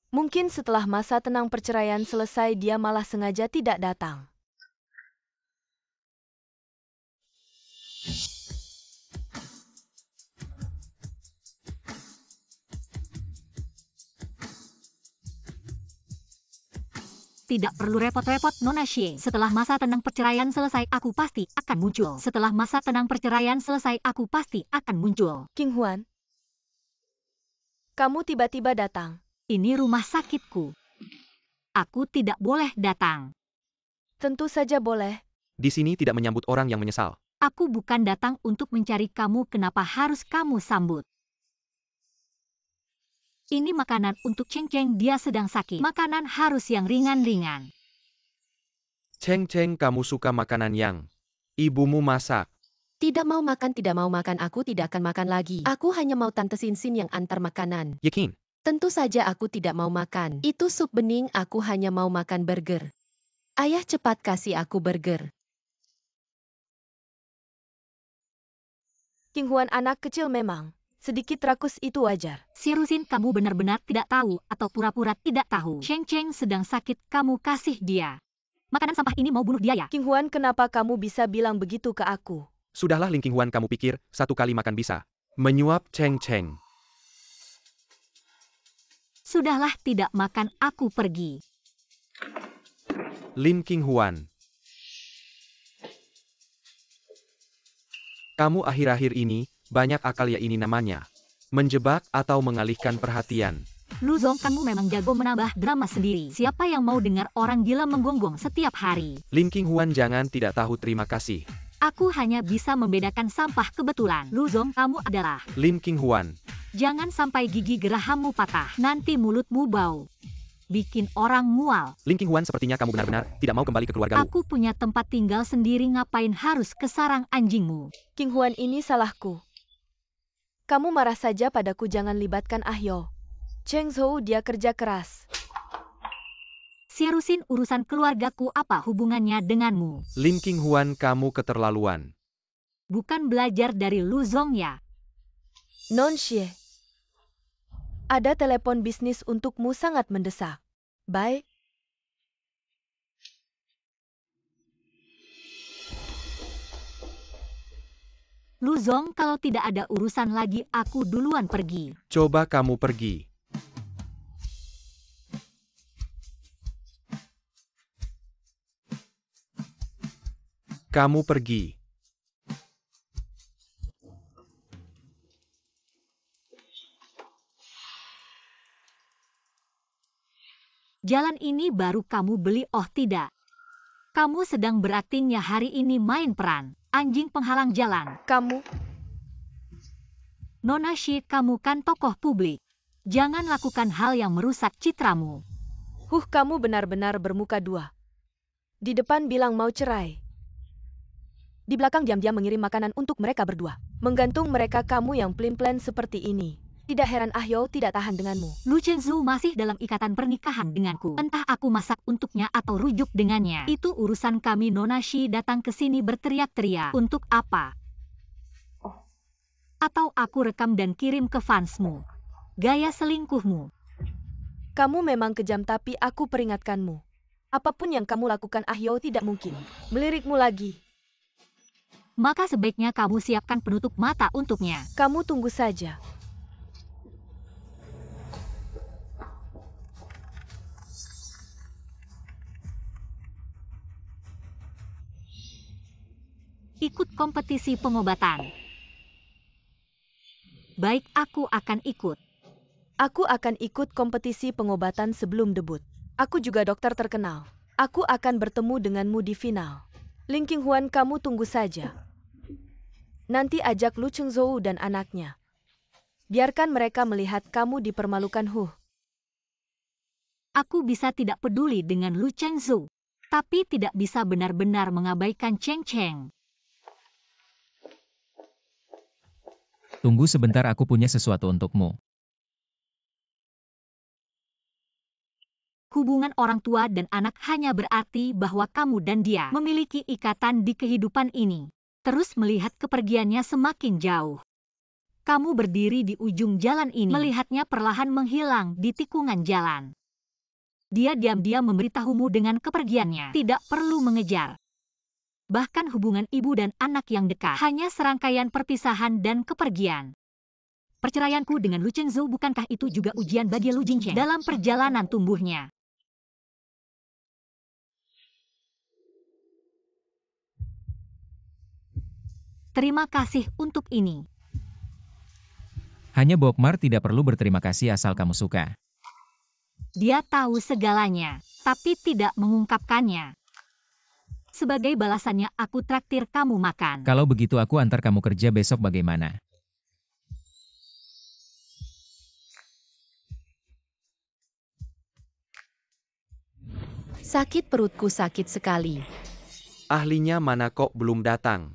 Mungkin setelah masa tenang perceraian selesai dia malah sengaja tidak datang. Tidak perlu repot-repot, Nona Xie. Setelah masa tenang perceraian selesai, aku pasti akan muncul. Setelah masa tenang perceraian selesai, aku pasti akan muncul. King Huan, kamu tiba-tiba datang. Ini rumah sakitku. Aku tidak boleh datang. Tentu saja boleh. Di sini tidak menyambut orang yang menyesal. Aku bukan datang untuk mencari kamu, kenapa harus kamu sambut? Ini makanan untuk Cheng Cheng, dia sedang sakit. Makanan harus yang ringan-ringan. Cheng Cheng, kamu suka makanan yang ibumu masak. Tidak mau makan, aku tidak akan makan lagi. Aku hanya mau Tante Sinsin yang antar makanan. Yakin? Tentu saja aku tidak mau makan. Itu sup bening, aku hanya mau makan burger. Ayah cepat kasih aku burger. King Huan anak kecil memang. Sedikit rakus itu wajar. Sirusin, kamu benar-benar tidak tahu atau pura-pura tidak tahu. Cheng Cheng sedang sakit, kamu kasih dia. Makanan sampah ini mau bunuh dia ya? King Huan, kenapa kamu bisa bilang begitu ke aku? Sudahlah Ling King Huan, kamu pikir satu kali makan bisa menyuap Cheng Cheng. Sudahlah, tidak makan, aku pergi. Lim King Huan. Kamu akhir-akhir ini banyak akal ya, ini namanya menjebak atau mengalihkan perhatian. Luzong, kamu memang jago menambah drama sendiri. Siapa yang mau dengar orang gila menggonggong setiap hari? Lim King Huan, jangan tidak tahu terima kasih. Aku hanya bisa membedakan sampah kebetulan. Luzong, kamu adalah. Lim King Huan. Jangan sampai gigi gerahammu patah, nanti mulutmu bau. Bikin orang mual. Lim King Huan, sepertinya kamu benar-benar tidak mau kembali ke keluargamu. Aku punya tempat tinggal sendiri, ngapain harus ke sarang anjingmu? King Huan, ini salahku. Kamu marah saja padaku, jangan libatkan Ahyo. Cheng Zhou, dia kerja keras. Sirusin urusan keluargaku, apa hubungannya denganmu? Lim King Huan, kamu keterlaluan. Bukan belajar dari Luzong ya? Non Xie. Ada telepon bisnis untukmu, sangat mendesak. Bye. Luzong, kalau tidak ada urusan lagi, aku duluan pergi. Coba kamu pergi. Kamu pergi. Jalan ini baru kamu beli, oh tidak. Kamu sedang beraktingnya hari ini, main peran anjing penghalang jalan. Kamu, Nona Xie, kamu kan tokoh publik. Jangan lakukan hal yang merusak citramu. kamu benar-benar bermuka dua. Di depan bilang mau cerai. Di belakang diam-diam mengirim makanan untuk mereka berdua. Menggantung mereka, kamu yang pelin-pelan seperti ini. Tidak heran Ahyo tidak tahan denganmu. Lu Chengzu masih dalam ikatan pernikahan denganku. Entah aku masak untuknya atau rujuk dengannya. Itu urusan kami. Nona Xie datang ke sini berteriak-teriak. Untuk apa? Atau aku rekam dan kirim ke fansmu. Gaya selingkuhmu. Kamu memang kejam, tapi aku peringatkanmu. Apapun yang kamu lakukan Ahyo tidak mungkin melirikmu lagi. Maka sebaiknya kamu siapkan penutup mata untuknya. Kamu tunggu saja. Ikut kompetisi pengobatan. Baik, aku akan ikut. Aku akan ikut kompetisi pengobatan sebelum debut. Aku juga dokter terkenal. Aku akan bertemu denganmu di final. Ling King Huan, kamu tunggu saja. Nanti ajak Lu Chengzhou dan anaknya. Biarkan mereka melihat kamu dipermalukan. Aku bisa tidak peduli dengan Lu Chengzhou, tapi tidak bisa benar-benar mengabaikan Cheng Cheng. Tunggu sebentar, aku punya sesuatu untukmu. Hubungan orang tua dan anak hanya berarti bahwa kamu dan dia memiliki ikatan di kehidupan ini. Terus melihat kepergiannya semakin jauh. Kamu berdiri di ujung jalan ini, melihatnya perlahan menghilang di tikungan jalan. Dia diam-diam memberitahumu dengan kepergiannya. Tidak perlu mengejar. Bahkan hubungan ibu dan anak yang dekat hanya serangkaian perpisahan dan kepergian. Perceraianku dengan Lu Chengzhou, bukankah itu juga ujian bagi Lu Jingcheng dalam perjalanan tumbuhnya? Terima kasih untuk ini. Hanya Bokmar tidak perlu berterima kasih asal kamu suka. Dia tahu segalanya, tapi tidak mengungkapkannya. Sebagai balasannya aku traktir kamu makan. Kalau begitu aku antar kamu kerja besok bagaimana? Sakit perutku sakit sekali. Ahlinya mana kok belum datang?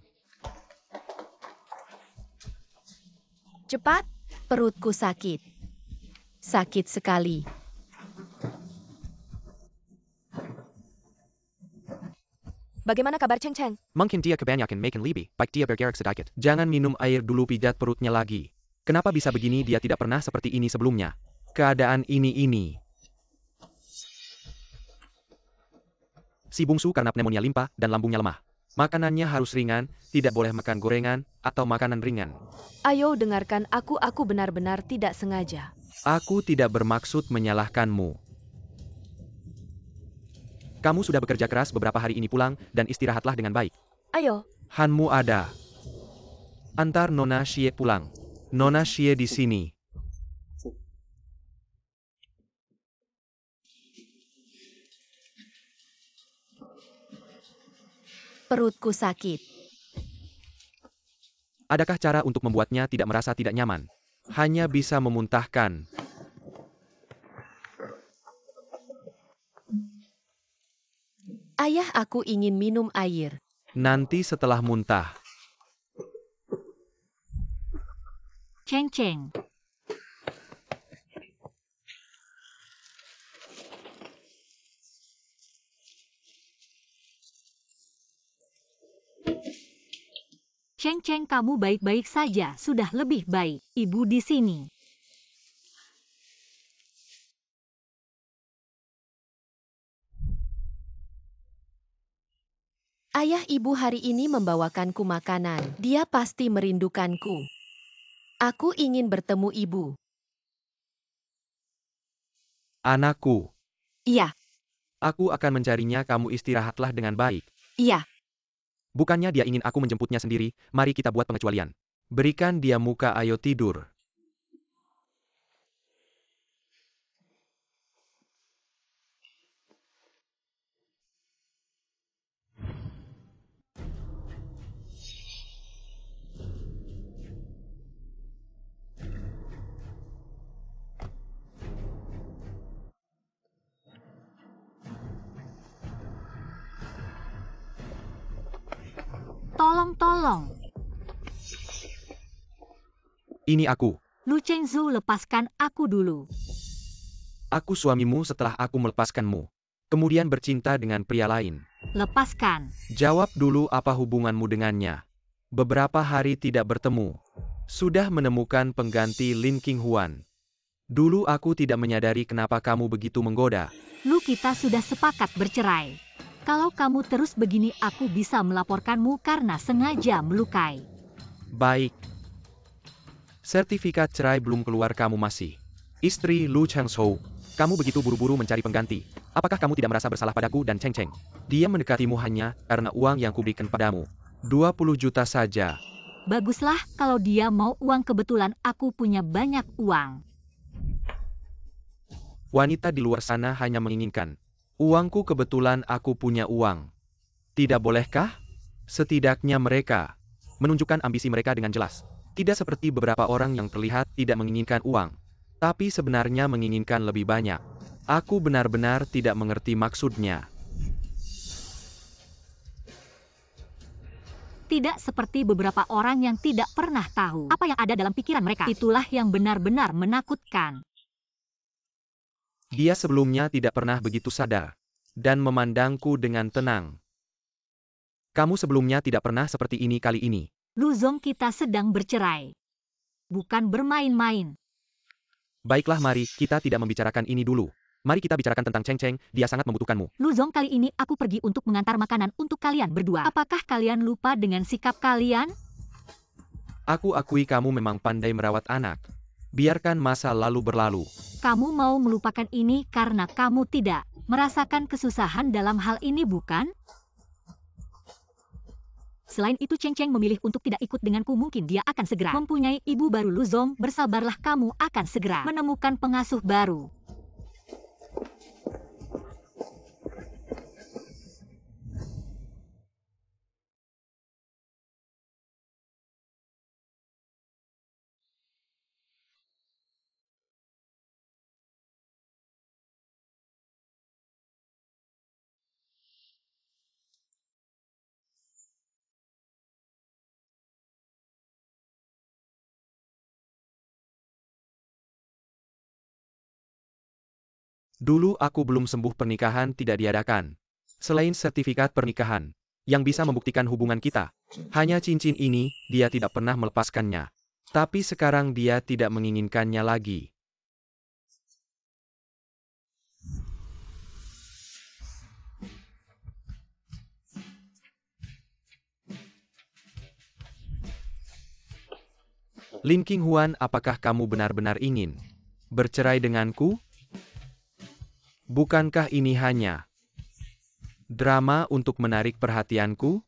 Cepat, perutku sakit. Sakit sekali. Bagaimana kabar Cheng Cheng? Mungkin dia kebanyakan makan lebih baik dia bergerak sedikit. Jangan minum air dulu, pijat perutnya lagi. Kenapa bisa begini? Dia tidak pernah seperti ini sebelumnya. Keadaan ini. Si bungsu karena pneumonia limpa dan lambungnya lemah. Makanannya harus ringan, tidak boleh makan gorengan atau makanan ringan. Ayo dengarkan aku benar-benar tidak sengaja. Aku tidak bermaksud menyalahkanmu. Kamu sudah bekerja keras beberapa hari ini, pulang dan istirahatlah dengan baik. Ayo. Hanmu ada. Antar Nona Xie pulang. Nona Xie di sini. Perutku sakit. Adakah cara untuk membuatnya tidak merasa tidak nyaman? Hanya bisa memuntahkan. Ayah, aku ingin minum air. Nanti setelah muntah. Cheng Cheng. Cheng Cheng, kamu baik-baik saja, sudah lebih baik. Ibu di sini. Ayah, ibu hari ini membawakanku makanan. Dia pasti merindukanku. Aku ingin bertemu ibu. Anakku. Iya, Aku akan mencarinya, kamu istirahatlah dengan baik. iya. Bukannya dia ingin aku menjemputnya sendiri, mari kita buat pengecualian. Berikan dia muka, ayo tidur. Tolong. Ini aku. Lu Chengzhou, lepaskan aku dulu. Aku suamimu setelah aku melepaskanmu. Kemudian bercinta dengan pria lain. Lepaskan. Jawab dulu, apa hubunganmu dengannya? Beberapa hari tidak bertemu. Sudah menemukan pengganti Lin Qinghuan. Dulu aku tidak menyadari kenapa kamu begitu menggoda. Lu, kita sudah sepakat bercerai. Kalau kamu terus begini, aku bisa melaporkanmu karena sengaja melukai. Baik. Sertifikat cerai belum keluar, kamu masih istri Lu Chengzhou. Kamu begitu buru-buru mencari pengganti. Apakah kamu tidak merasa bersalah padaku dan Cheng Cheng? Dia mendekatimu hanya karena uang yang kuberikan padamu. 20 juta saja. Baguslah, kalau dia mau uang, kebetulan aku punya banyak uang. Wanita di luar sana hanya menginginkan uangku, kebetulan aku punya uang. Tidak bolehkah? Setidaknya mereka menunjukkan ambisi mereka dengan jelas. Tidak seperti beberapa orang yang terlihat tidak menginginkan uang, tapi sebenarnya menginginkan lebih banyak. Aku benar-benar tidak mengerti maksudnya. Tidak seperti beberapa orang yang tidak pernah tahu apa yang ada dalam pikiran mereka. Itulah yang benar-benar menakutkan. Dia sebelumnya tidak pernah begitu sadar dan memandangku dengan tenang. Kamu sebelumnya tidak pernah seperti ini kali ini. Lu Zong, kita sedang bercerai. Bukan bermain-main. Baiklah, mari kita tidak membicarakan ini dulu. Mari kita bicarakan tentang Cheng Cheng, dia sangat membutuhkanmu. Luzong, kali ini aku pergi untuk mengantar makanan untuk kalian berdua. Apakah kalian lupa dengan sikap kalian? Aku akui kamu memang pandai merawat anak. Biarkan masa lalu berlalu. Kamu mau melupakan ini karena kamu tidak merasakan kesusahan dalam hal ini, bukan? Selain itu, Cheng Cheng memilih untuk tidak ikut denganku. Mungkin dia akan segera mempunyai ibu baru. Luzong, bersabarlah, kamu akan segera menemukan pengasuh baru. Dulu aku belum sembuh, pernikahan tidak diadakan. Selain sertifikat pernikahan, yang bisa membuktikan hubungan kita. Hanya cincin ini, dia tidak pernah melepaskannya. Tapi sekarang dia tidak menginginkannya lagi. Lin Qinghuan, apakah kamu benar-benar ingin bercerai denganku? Bukankah ini hanya drama untuk menarik perhatianku?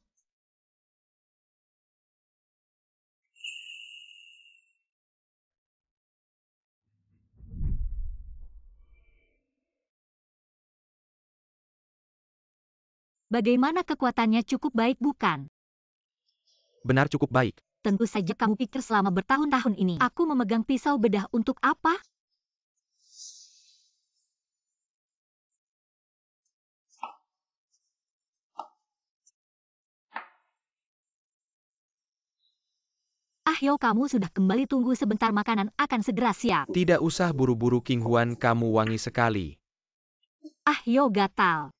Bagaimana kekuatannya, cukup baik, bukan? Benar, cukup baik. Tentu saja. Kamu pikir selama bertahun-tahun ini aku memegang pisau bedah untuk apa? Yo, kamu sudah kembali, tunggu sebentar, makanan akan segera siap. Tidak usah buru-buru, Qinghuan, kamu wangi sekali. Yo, gatal.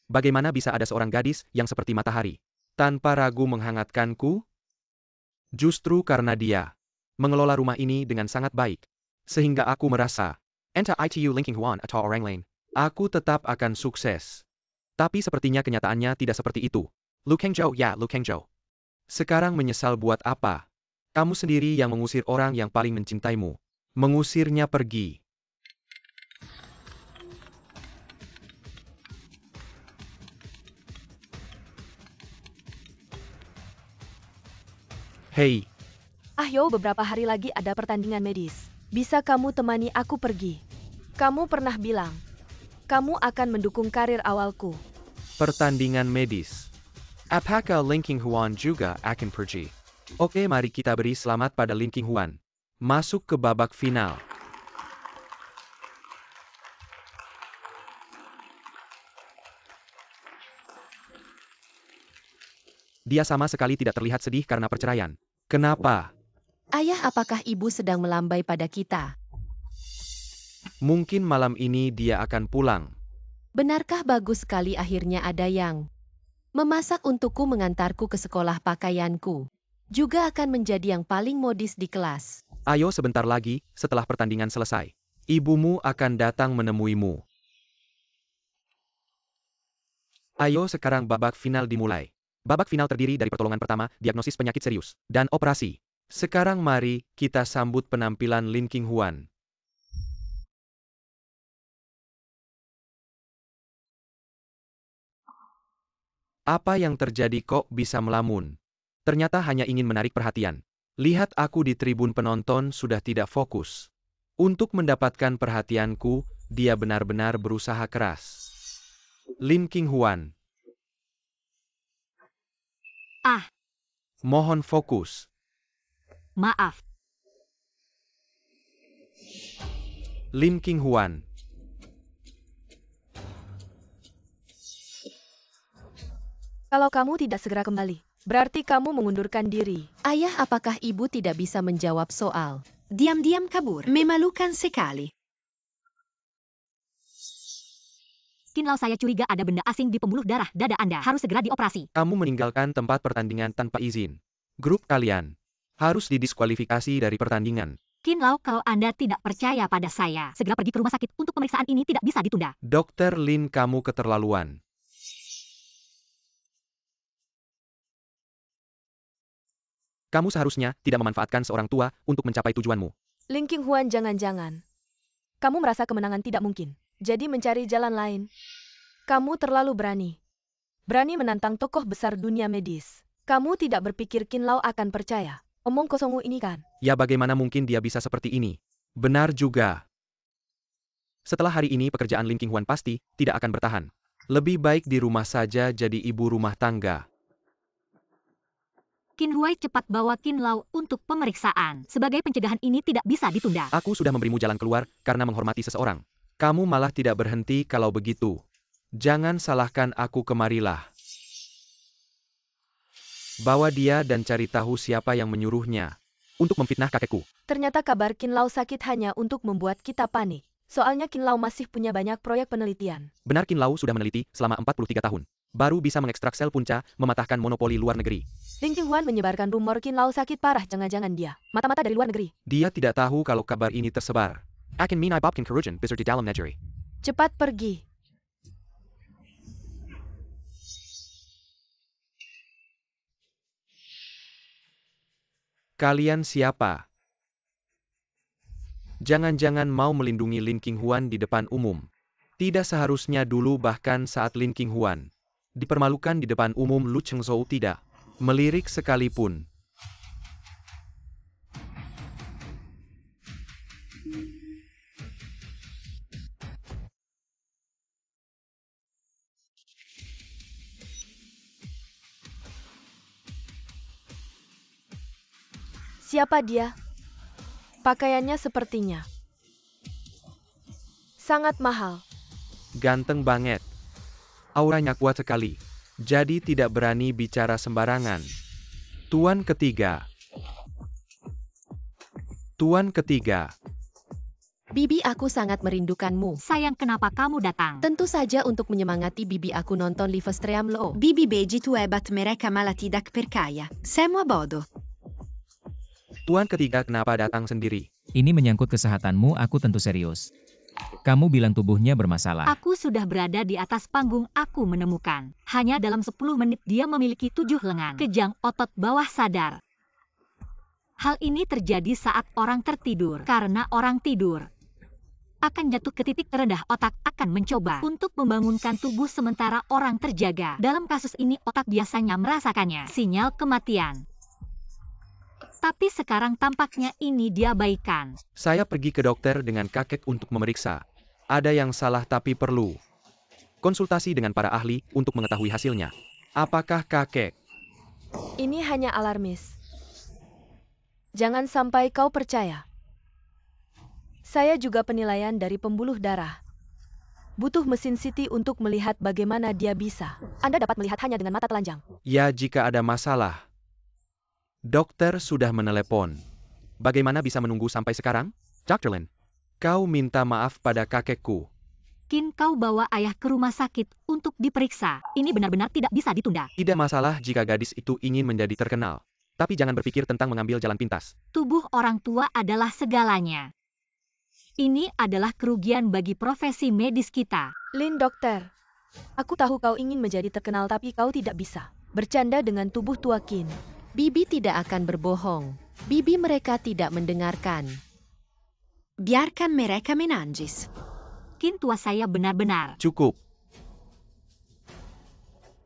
Bagaimana bisa ada seorang gadis yang seperti matahari tanpa ragu menghangatkanku? Justru karena dia mengelola rumah ini dengan sangat baik, sehingga aku merasa, entah itu Lin Qinghuan atau orang lain, aku tetap akan sukses. Tapi sepertinya kenyataannya tidak seperti itu. Lu Kengzhou, ya Lu Kengzhou. Sekarang menyesal buat apa? Kamu sendiri yang mengusir orang yang paling mencintaimu. Mengusirnya pergi. Hei, Yo, beberapa hari lagi ada pertandingan medis. Bisa kamu temani aku pergi? Kamu pernah bilang, kamu akan mendukung karir awalku. pertandingan medis. Apakah Lin Qinghuan juga akan pergi? Oke, mari kita beri selamat pada Lin Qinghuan. Masuk ke babak final. Dia sama sekali tidak terlihat sedih karena perceraian. Kenapa? Ayah, apakah ibu sedang melambai pada kita? Mungkin malam ini dia akan pulang. Benarkah? Bagus sekali, akhirnya ada yang memasak untukku, mengantarku ke sekolah pakaianku. Juga akan menjadi yang paling modis di kelas. Ayo, sebentar lagi, setelah pertandingan selesai, ibumu akan datang menemuimu. Ayo, sekarang babak final dimulai. Babak final terdiri dari pertolongan pertama, diagnosis penyakit serius, dan operasi. Sekarang mari kita sambut penampilan Lin Qinghuan. Apa yang terjadi, kok bisa melamun? Ternyata hanya ingin menarik perhatian. Lihat, aku di tribun penonton sudah tidak fokus. Untuk mendapatkan perhatianku, dia benar-benar berusaha keras. Lin Qinghuan. Mohon fokus. Maaf. Lin Qinghuan. Kalau kamu tidak segera kembali, berarti kamu mengundurkan diri. Ayah, apakah ibu tidak bisa menjawab soal? Diam-diam kabur, memalukan sekali. Kinlau, saya curiga ada benda asing di pembuluh darah dada Anda. Harus segera dioperasi. Kamu meninggalkan tempat pertandingan tanpa izin. Grup kalian Harus didiskualifikasi dari pertandingan. Qin Lao, kalau Anda tidak percaya pada saya, segera pergi ke rumah sakit untuk pemeriksaan ini tidak bisa ditunda. Dokter Lin, kamu keterlaluan. Kamu seharusnya tidak memanfaatkan seorang tua untuk mencapai tujuanmu. Lin Qinghuan, jangan-jangan. Kamu merasa kemenangan tidak mungkin. Jadi mencari jalan lain. Kamu terlalu berani. Berani menantang tokoh besar dunia medis. Kamu tidak berpikir Qin Lao akan percaya. Omong kosongmu ini kan? Ya bagaimana mungkin dia bisa seperti ini? Benar juga. Setelah hari ini pekerjaan Lin Qinghuan pasti tidak akan bertahan. Lebih baik di rumah saja jadi ibu rumah tangga. Qin Huai cepat bawa Qin Lao untuk pemeriksaan. Sebagai pencegahan ini tidak bisa ditunda. Aku sudah memberimu jalan keluar karena menghormati seseorang. Kamu malah tidak berhenti kalau begitu. Jangan salahkan aku, kemarilah. Bawa dia dan cari tahu siapa yang menyuruhnya untuk memfitnah kakekku. Ternyata kabar Qin Lao sakit hanya untuk membuat kita panik. Soalnya Qin Lao masih punya banyak proyek penelitian. Benar, Qin Lao sudah meneliti selama 43 tahun. Baru bisa mengekstrak sel punca, mematahkan monopoli luar negeri. Lin Qinghuan menyebarkan rumor Qin Lao sakit parah, jangan-jangan dia mata-mata dari luar negeri. Dia tidak tahu kalau kabar ini tersebar. Akan minai Bobkin Kerujan besar di dalam negeri. Cepat pergi. Kalian siapa? Jangan-jangan mau melindungi Lin Qinghuan di depan umum. Tidak seharusnya dulu, bahkan saat Lin Qinghuan dipermalukan di depan umum, Lu Chengzhou tidak melirik sekalipun. Siapa dia? Pakaiannya sepertinya sangat mahal. Ganteng banget. Auranya kuat sekali. Jadi tidak berani bicara sembarangan. Tuan ketiga. Tuan ketiga. Bibi, aku sangat merindukanmu. Sayang, kenapa kamu datang? Tentu saja untuk menyemangati bibi aku nonton Livestream lo. Bibi beji tu ebat mereka malati dak perkaya. Semu abodo. Tuan ketiga, kenapa datang sendiri? Ini menyangkut kesehatanmu, aku tentu serius. Kamu bilang tubuhnya bermasalah. Aku sudah berada di atas panggung, aku menemukan. Hanya dalam 10 menit dia memiliki 7 lengan, kejang, otot bawah sadar. Hal ini terjadi saat orang tertidur. Karena orang tidur akan jatuh ke titik terendah, otak akan mencoba untuk membangunkan tubuh sementara orang terjaga. Dalam kasus ini otak biasanya merasakannya, sinyal kematian. Tapi sekarang tampaknya ini diabaikan. Saya pergi ke dokter dengan kakek untuk memeriksa. Ada yang salah, tapi perlu konsultasi dengan para ahli untuk mengetahui hasilnya. Apakah kakek? Ini hanya alarmis. Jangan sampai kau percaya. Saya juga penilaian dari pembuluh darah. Butuh mesin CT untuk melihat bagaimana dia bisa. Anda dapat melihat hanya dengan mata telanjang. Ya, jika ada masalah. Dokter sudah menelepon. Bagaimana bisa menunggu sampai sekarang? Dr. Lin, kau minta maaf pada kakekku. Qin, kau bawa ayah ke rumah sakit untuk diperiksa. Ini benar-benar tidak bisa ditunda. Tidak masalah jika gadis itu ingin menjadi terkenal. Tapi jangan berpikir tentang mengambil jalan pintas. Tubuh orang tua adalah segalanya. Ini adalah kerugian bagi profesi medis kita. Lin, dokter. Aku tahu kau ingin menjadi terkenal tapi kau tidak bisa bercanda dengan tubuh tua Qin. Bibi tidak akan berbohong. Bibi mereka tidak mendengarkan. Biarkan mereka menanjis. Qin, tua saya benar-benar. Cukup.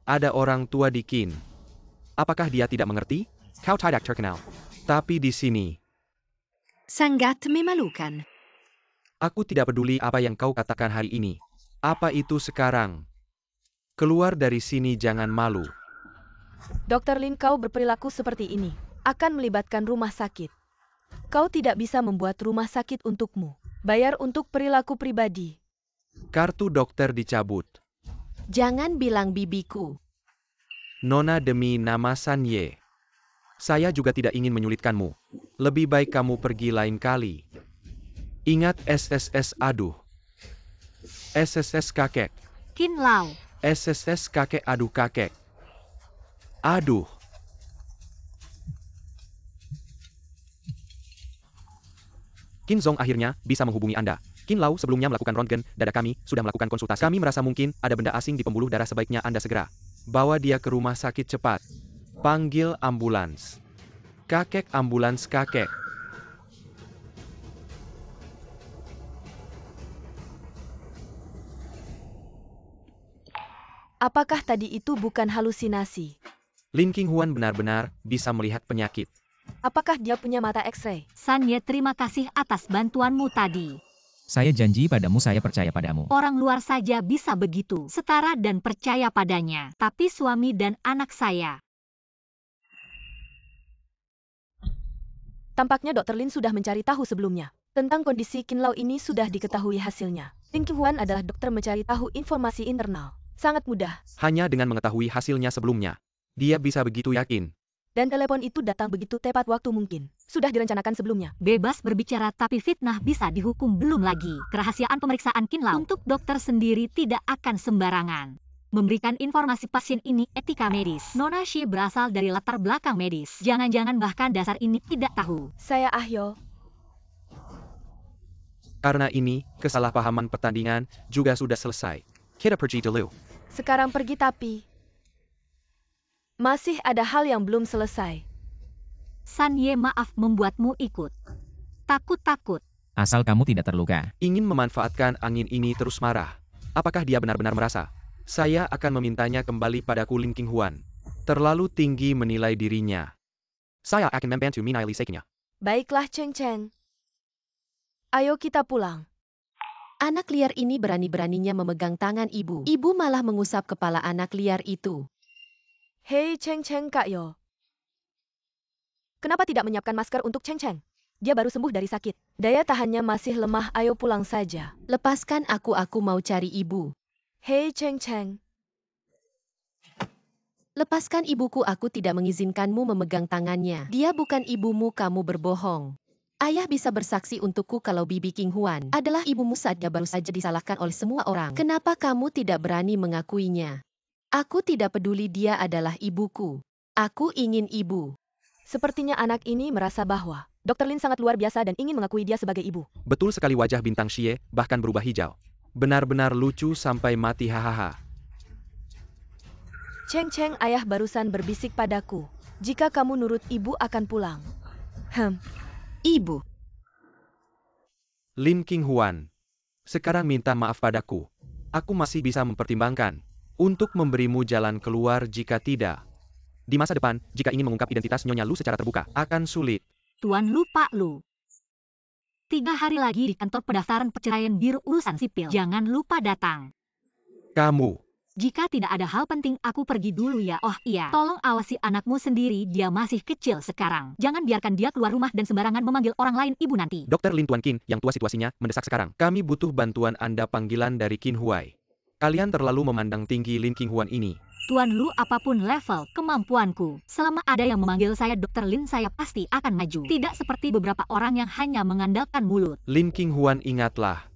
Ada orang tua di Qin. Apakah dia tidak mengerti? Kau tidak terkenal. Tapi di sini, Sangat memalukan. aku tidak peduli apa yang kau katakan hari ini. Apa itu sekarang? Keluar dari sini, jangan malu. Dokter Lin, kau berperilaku seperti ini akan melibatkan rumah sakit. Kau tidak bisa membuat rumah sakit untukmu. Bayar untuk perilaku pribadi. Kartu dokter dicabut. Jangan bilang bibiku. Nona, demi nama Sanye. Saya juga tidak ingin menyulitkanmu. Lebih baik kamu pergi lain kali. Ingat SSS, aduh. SSS kakek. Qin Lao. SSS kakek, aduh kakek. Aduh. Qin Zong akhirnya bisa menghubungi Anda. Qin Lau sebelumnya melakukan röntgen dada kami, sudah melakukan konsultasi. Kami merasa mungkin ada benda asing di pembuluh darah, sebaiknya Anda segera bawa dia ke rumah sakit cepat. Panggil ambulans. Kakek, ambulans kakek. Apakah tadi itu bukan halusinasi? Lin Qinghuan benar-benar bisa melihat penyakit. Apakah dia punya mata X-ray? San Ye, terima kasih atas bantuanmu tadi. Saya janji padamu, saya percaya padamu. Orang luar saja bisa begitu, setara dan percaya padanya. Tapi suami dan anak saya. Tampaknya Dr. Lin sudah mencari tahu sebelumnya. Tentang kondisi Qin Lau ini sudah diketahui hasilnya. Lin Qinghuan adalah dokter mencari tahu informasi internal. Sangat mudah. Hanya dengan mengetahui hasilnya sebelumnya, dia bisa begitu yakin. Dan telepon itu datang begitu tepat waktu mungkin. Sudah direncanakan sebelumnya. Bebas berbicara tapi fitnah bisa dihukum belum lagi. Kerahasiaan pemeriksaan Qin Lau untuk dokter sendiri tidak akan sembarangan. Memberikan informasi pasien ini etika medis. Nona Xie berasal dari latar belakang medis. Jangan-jangan bahkan dasar ini tidak tahu. Saya Ahyo. Karena ini, kesalahpahaman pertandingan juga sudah selesai. Kita pergi dulu. Sekarang pergi tapi masih ada hal yang belum selesai. San Ye, maaf membuatmu ikut. Takut-takut. Asal kamu tidak terluka. Ingin memanfaatkan angin ini terus marah. Apakah dia benar-benar merasa? Saya akan memintanya kembali padaku. Lin Qinghuan terlalu tinggi menilai dirinya. Saya akan membantu menyelesaikannya. Baiklah Cheng Cheng. Ayo kita pulang. Anak liar ini berani-beraninya memegang tangan ibu. Ibu malah mengusap kepala anak liar itu. Hei Cheng Cheng Kak Yo. Kenapa tidak menyiapkan masker untuk Cheng Cheng? Dia baru sembuh dari sakit. Daya tahannya masih lemah, ayo pulang saja. Lepaskan aku mau cari ibu. Hei Cheng Cheng. Lepaskan ibuku, aku tidak mengizinkanmu memegang tangannya. Dia bukan ibumu, kamu berbohong. Ayah bisa bersaksi untukku kalau Bibi Qinghuan adalah ibumu saat dia baru saja disalahkan oleh semua orang. Kenapa kamu tidak berani mengakuinya? Aku tidak peduli, dia adalah ibuku. Aku ingin ibu. Sepertinya anak ini merasa bahwa Dr. Lin sangat luar biasa dan ingin mengakui dia sebagai ibu. Betul sekali, wajah bintang Xie bahkan berubah hijau. Benar-benar lucu sampai mati, hahaha. Cheng Cheng, ayah barusan berbisik padaku. Jika kamu nurut, ibu akan pulang. Ibu. Lin Qinghuan, sekarang minta maaf padaku. Aku masih bisa mempertimbangkan untuk memberimu jalan keluar. Jika tidak, di masa depan, jika ingin mengungkap identitas Nyonya Lu secara terbuka, akan sulit. Tuan Lu, Pak Lu. 3 hari lagi di kantor pendaftaran perceraian Biro Urusan Sipil. Jangan lupa datang. Kamu. Jika tidak ada hal penting, aku pergi dulu ya. Oh iya, tolong awasi anakmu sendiri, dia masih kecil sekarang. Jangan biarkan dia keluar rumah dan sembarangan memanggil orang lain ibu nanti. Dr. Lin, Tuan Qin, yang tua, situasinya mendesak sekarang. Kami butuh bantuan Anda. Panggilan dari Qin Huai. Kalian terlalu memandang tinggi Lin Qinghuan ini. Tuan Lu, apapun level kemampuanku, selama ada yang memanggil saya Dr. Lin, saya pasti akan maju. Tidak seperti beberapa orang yang hanya mengandalkan mulut. Lin Qinghuan, ingatlah.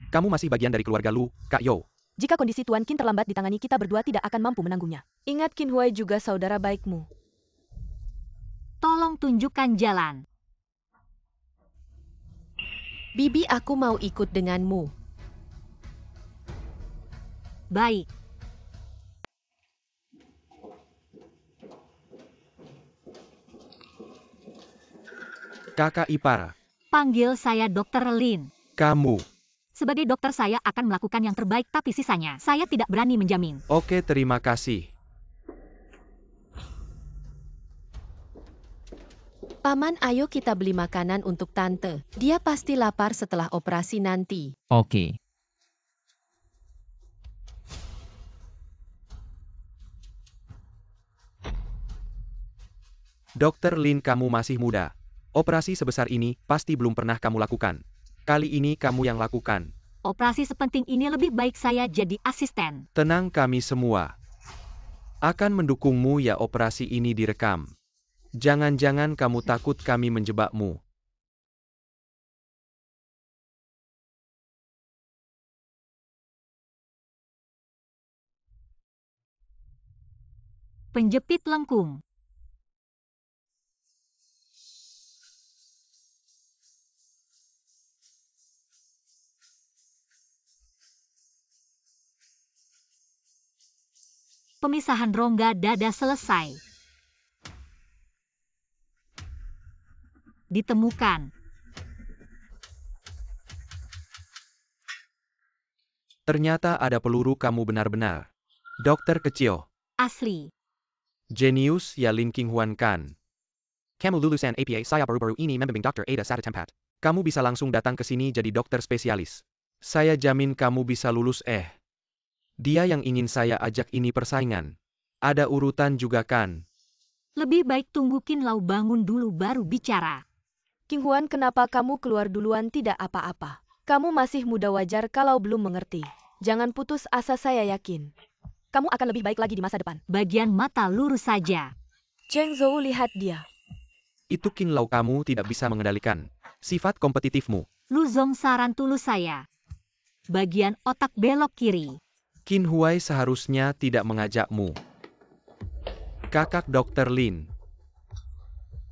Kamu masih bagian dari keluarga Lu, Kak Yo. Jika kondisi Tuan Qin terlambat ditangani, kita berdua tidak akan mampu menanggungnya. Ingat, Qin Huai juga saudara baikmu. Tolong tunjukkan jalan. Bibi, aku mau ikut denganmu. Baik. Kakak ipar. Panggil saya Dr. Lin. Kamu. Sebagai dokter saya akan melakukan yang terbaik, tapi sisanya saya tidak berani menjamin. Oke, terima kasih. Paman, ayo kita beli makanan untuk tante. Dia pasti lapar setelah operasi nanti. Oke. Dr. Lin, kamu masih muda. Operasi sebesar ini pasti belum pernah kamu lakukan. Kali ini kamu yang lakukan. Operasi sepenting ini lebih baik saya jadi asisten. Tenang, kami semua akan mendukungmu ya. Operasi ini direkam. Jangan-jangan kamu takut kami menjebakmu. Penjepit lengkung. Pemisahan rongga dada selesai. Ditemukan. Ternyata ada peluru, kamu benar-benar dokter kecil. Asli. Jenius ya Lin Qinghuan kan. Kamu lulusan APA, saya baru-baru ini membimbing Dr. Ada satu tempat. Kamu bisa langsung datang ke sini jadi dokter spesialis. Saya jamin kamu bisa lulus. Dia yang ingin saya ajak ini persaingan. Ada urutan juga kan? Lebih baik tunggu Qin Lao bangun dulu baru bicara. Qinghuan, kenapa kamu keluar duluan? Tidak apa-apa. Kamu masih muda, wajar kalau belum mengerti. Jangan putus asa, saya yakin. Kamu akan lebih baik lagi di masa depan. Bagian mata lurus saja. Cheng Zhou, lihat dia. Itu Qin Lao, kamu tidak bisa mengendalikan sifat kompetitifmu. Lu Zong, saran tulus saya. Bagian otak belok kiri. Qin Huai seharusnya tidak mengajakmu. Kakak Dr. Lin.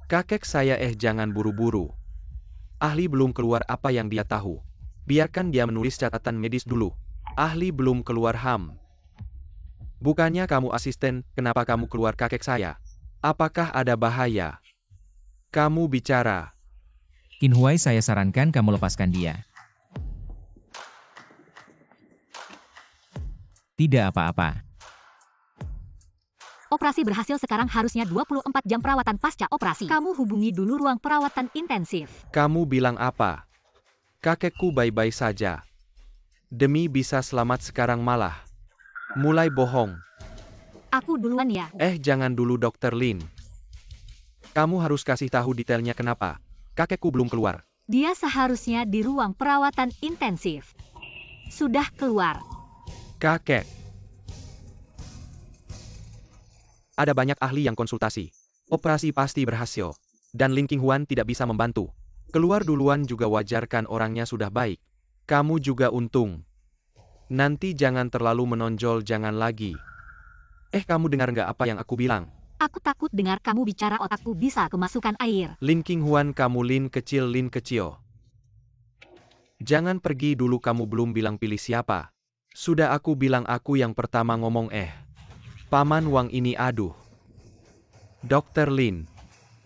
Kakek saya, jangan buru-buru. Ahli belum keluar apa yang dia tahu. Biarkan dia menulis catatan medis dulu. Ahli belum keluar ham. Bukannya kamu asisten, kenapa kamu keluar kakek saya? Apakah ada bahaya? Kamu bicara. Qin Huai, saya sarankan kamu lepaskan dia. Tidak apa-apa. Operasi berhasil, sekarang harusnya 24 jam perawatan pasca operasi. Kamu hubungi dulu ruang perawatan intensif. Kamu bilang apa? Kakekku baik-baik saja. Demi bisa selamat sekarang malah mulai bohong. Aku duluan ya. Jangan dulu Dr. Lin. Kamu harus kasih tahu detailnya kenapa kakekku belum keluar. Dia seharusnya di ruang perawatan intensif. Sudah keluar. Kakek. Ada banyak ahli yang konsultasi. Operasi pasti berhasil. Dan Lin Qinghuan tidak bisa membantu. Keluar duluan juga wajar kan, orangnya sudah baik. Kamu juga untung. Nanti jangan terlalu menonjol, jangan lagi. Kamu dengar nggak apa yang aku bilang? Aku takut dengar kamu bicara, otakku bisa kemasukan air. Lin Qinghuan, kamu Lin kecil, Lin kecil. Jangan pergi dulu, kamu belum bilang pilih siapa. Sudah aku bilang aku yang pertama ngomong. Paman Wang ini, aduh. Dr. Lin.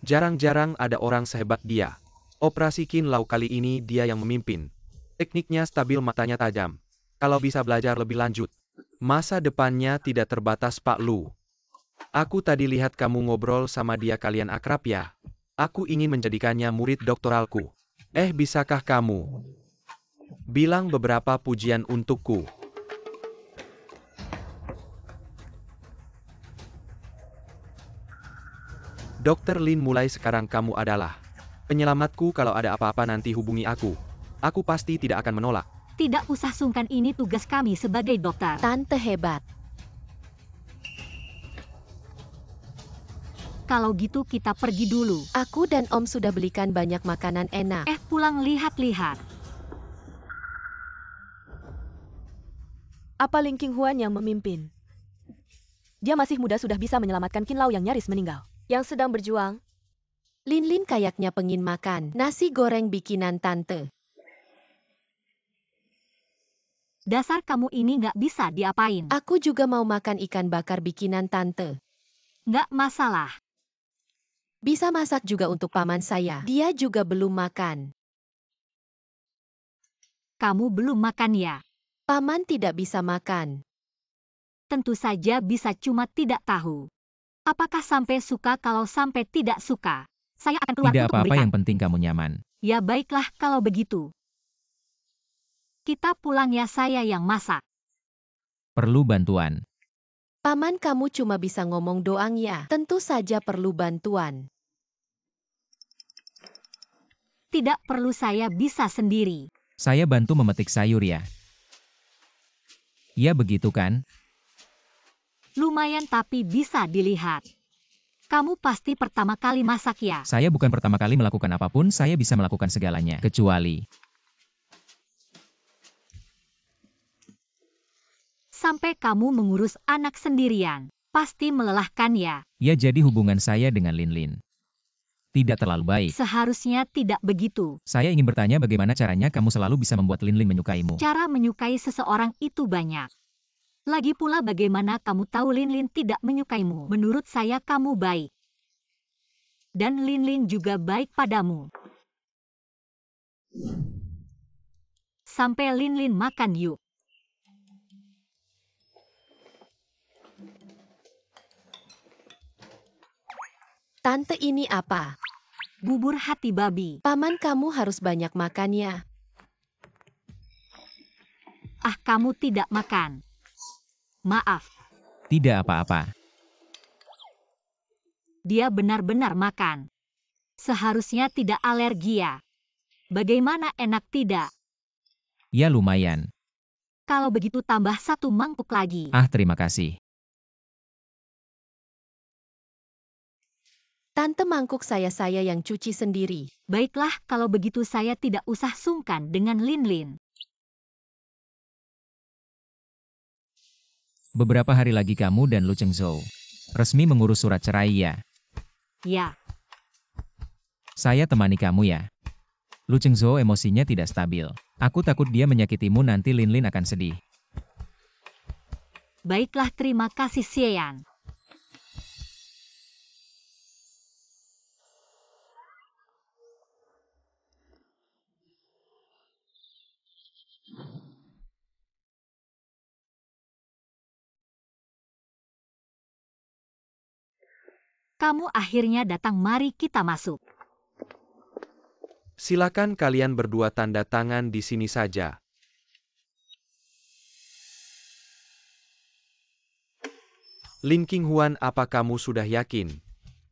Jarang-jarang ada orang sehebat dia. Operasi Qin Lao kali ini dia yang memimpin. Tekniknya stabil, matanya tajam. Kalau bisa belajar lebih lanjut, masa depannya tidak terbatas, Pak Lu. Aku tadi lihat kamu ngobrol sama dia, kalian akrab ya? Aku ingin menjadikannya murid doktoralku. Bisakah kamu bilang beberapa pujian untukku? Dr. Lin, mulai sekarang kamu adalah penyelamatku. Kalau ada apa-apa nanti hubungi aku. Aku pasti tidak akan menolak. Tidak usah sungkan, ini tugas kami sebagai dokter. Tante hebat. Kalau gitu kita pergi dulu. Aku dan Om sudah belikan banyak makanan enak. Pulang lihat-lihat. Apa Lin Qinghuan yang memimpin? Dia masih muda sudah bisa menyelamatkan Qin Lao yang nyaris meninggal. Yang sedang berjuang. Lin Lin kayaknya pengin makan nasi goreng bikinan tante. Dasar kamu ini nggak bisa diapain. Aku juga mau makan ikan bakar bikinan tante. Nggak masalah. Bisa masak juga untuk paman saya. Dia juga belum makan. Kamu belum makan ya? Paman tidak bisa makan. Tentu saja bisa, cuma tidak tahu. Apakah sampai suka? Kalau sampai tidak suka, saya akan keluar Tidak untuk apa-apa, memberikan. yang penting kamu nyaman. Ya baiklah kalau begitu. Kita pulang ya, saya yang masak. Perlu bantuan. Paman, kamu cuma bisa ngomong doang ya. Tentu saja perlu bantuan. Tidak perlu, saya bisa sendiri. Saya bantu memetik sayur ya. Ya begitu kan? Lumayan, tapi bisa dilihat. Kamu pasti pertama kali masak ya? Saya bukan pertama kali melakukan apapun, saya bisa melakukan segalanya. Kecuali Sampai kamu mengurus anak sendirian. Pasti melelahkan ya? ya, jadi hubungan saya dengan Lin Lin tidak terlalu baik. Seharusnya tidak begitu. Saya ingin bertanya, bagaimana caranya kamu selalu bisa membuat Lin Lin menyukaimu? Cara menyukai seseorang itu banyak. Lagi pula bagaimana kamu tahu Linlin tidak menyukaimu? Menurut saya kamu baik. Dan Linlin juga baik padamu. Sampai Linlin makan yuk. Tante ini apa? Bubur hati babi. Paman kamu harus banyak makannya. Ah, kamu tidak makan. Maaf, Tidak apa-apa. dia benar-benar makan. Seharusnya tidak alergi ya. Bagaimana enak tidak? Ya lumayan. Kalau begitu tambah 1 mangkuk lagi. Ah, terima kasih. Tante mangkuk saya yang cuci sendiri. Baiklah, kalau begitu saya tidak usah sungkan dengan Linlin. Beberapa hari lagi kamu dan Lu Chengzhou resmi mengurus surat cerai ya. Ya, Saya temani kamu ya. Lu Chengzhou emosinya tidak stabil. Aku takut dia menyakitimu nanti Linlin akan sedih. baiklah, terima kasih Xian. Kamu akhirnya datang, mari kita masuk. Silakan kalian berdua tanda tangan di sini saja. Lin Qinghuan, apa kamu sudah yakin?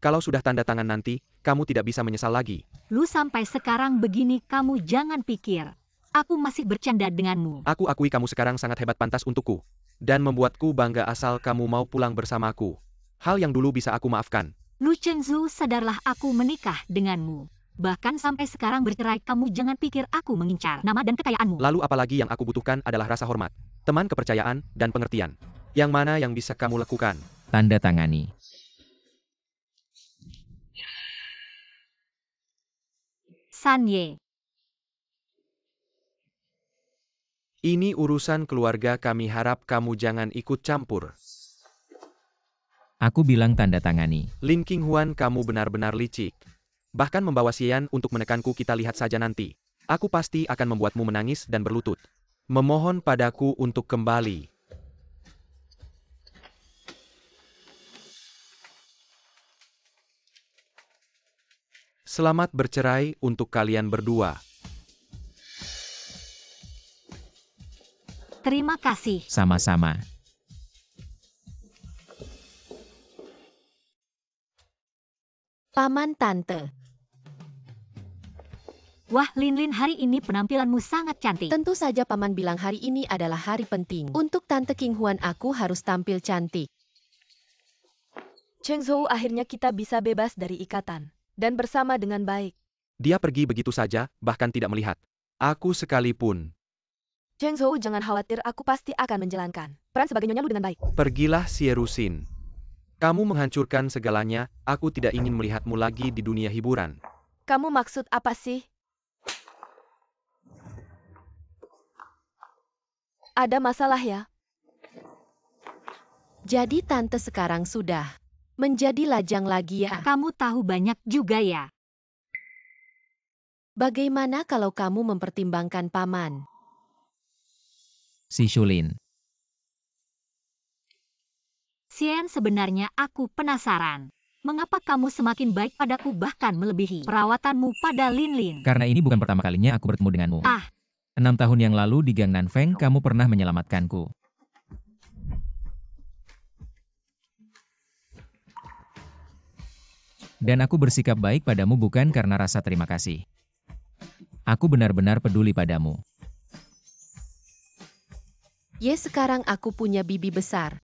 Kalau sudah tanda tangan nanti, kamu tidak bisa menyesal lagi. Lu sampai sekarang begini, kamu jangan pikir aku masih bercanda denganmu. Aku akui kamu sekarang sangat hebat, pantas untukku. Dan membuatku bangga asal kamu mau pulang bersamaku. Hal yang dulu bisa aku maafkan. Lu Chengzhou, sadarlah aku menikah denganmu. Bahkan sampai sekarang bercerai, kamu jangan pikir aku mengincar nama dan kekayaanmu. Lalu apalagi yang aku butuhkan adalah rasa hormat, teman, kepercayaan, dan pengertian. Yang mana yang bisa kamu lakukan? Tanda tangani. San Ye, Ini urusan keluarga kami, harap kamu jangan ikut campur. Aku bilang tanda tangani. Lin Qinghuan, kamu benar-benar licik. Bahkan membawa Xian untuk menekanku, kita lihat saja nanti. Aku pasti akan membuatmu menangis dan berlutut. Memohon padaku untuk kembali. Selamat bercerai untuk kalian berdua. terima kasih. Sama-sama. Paman Tante, Wah, Linlin, hari ini penampilanmu sangat cantik. tentu saja Paman bilang hari ini adalah hari penting. Untuk Tante Qinghuan aku harus tampil cantik. Chengzhou, akhirnya kita bisa bebas dari ikatan. Dan bersama dengan baik. Dia pergi begitu saja, bahkan tidak melihat aku sekalipun. Chengzhou, jangan khawatir, aku pasti akan menjalankan peran sebagai nyonya Lu dengan baik. Pergilah Xierusin. Kamu menghancurkan segalanya, aku tidak ingin melihatmu lagi di dunia hiburan. Kamu maksud apa sih? Ada masalah ya? Jadi Tante sekarang sudah menjadi lajang lagi ya. Kamu tahu banyak juga ya. Bagaimana kalau kamu mempertimbangkan Paman? Si Shulin. Xian, sebenarnya aku penasaran. Mengapa kamu semakin baik padaku, bahkan melebihi perawatanmu pada Linlin? Karena ini bukan pertama kalinya aku bertemu denganmu. Ah. 6 tahun yang lalu di Gang Nanfeng, kamu pernah menyelamatkanku. Dan aku bersikap baik padamu bukan karena rasa terima kasih. Aku benar-benar peduli padamu. Ye, sekarang aku punya bibi besar.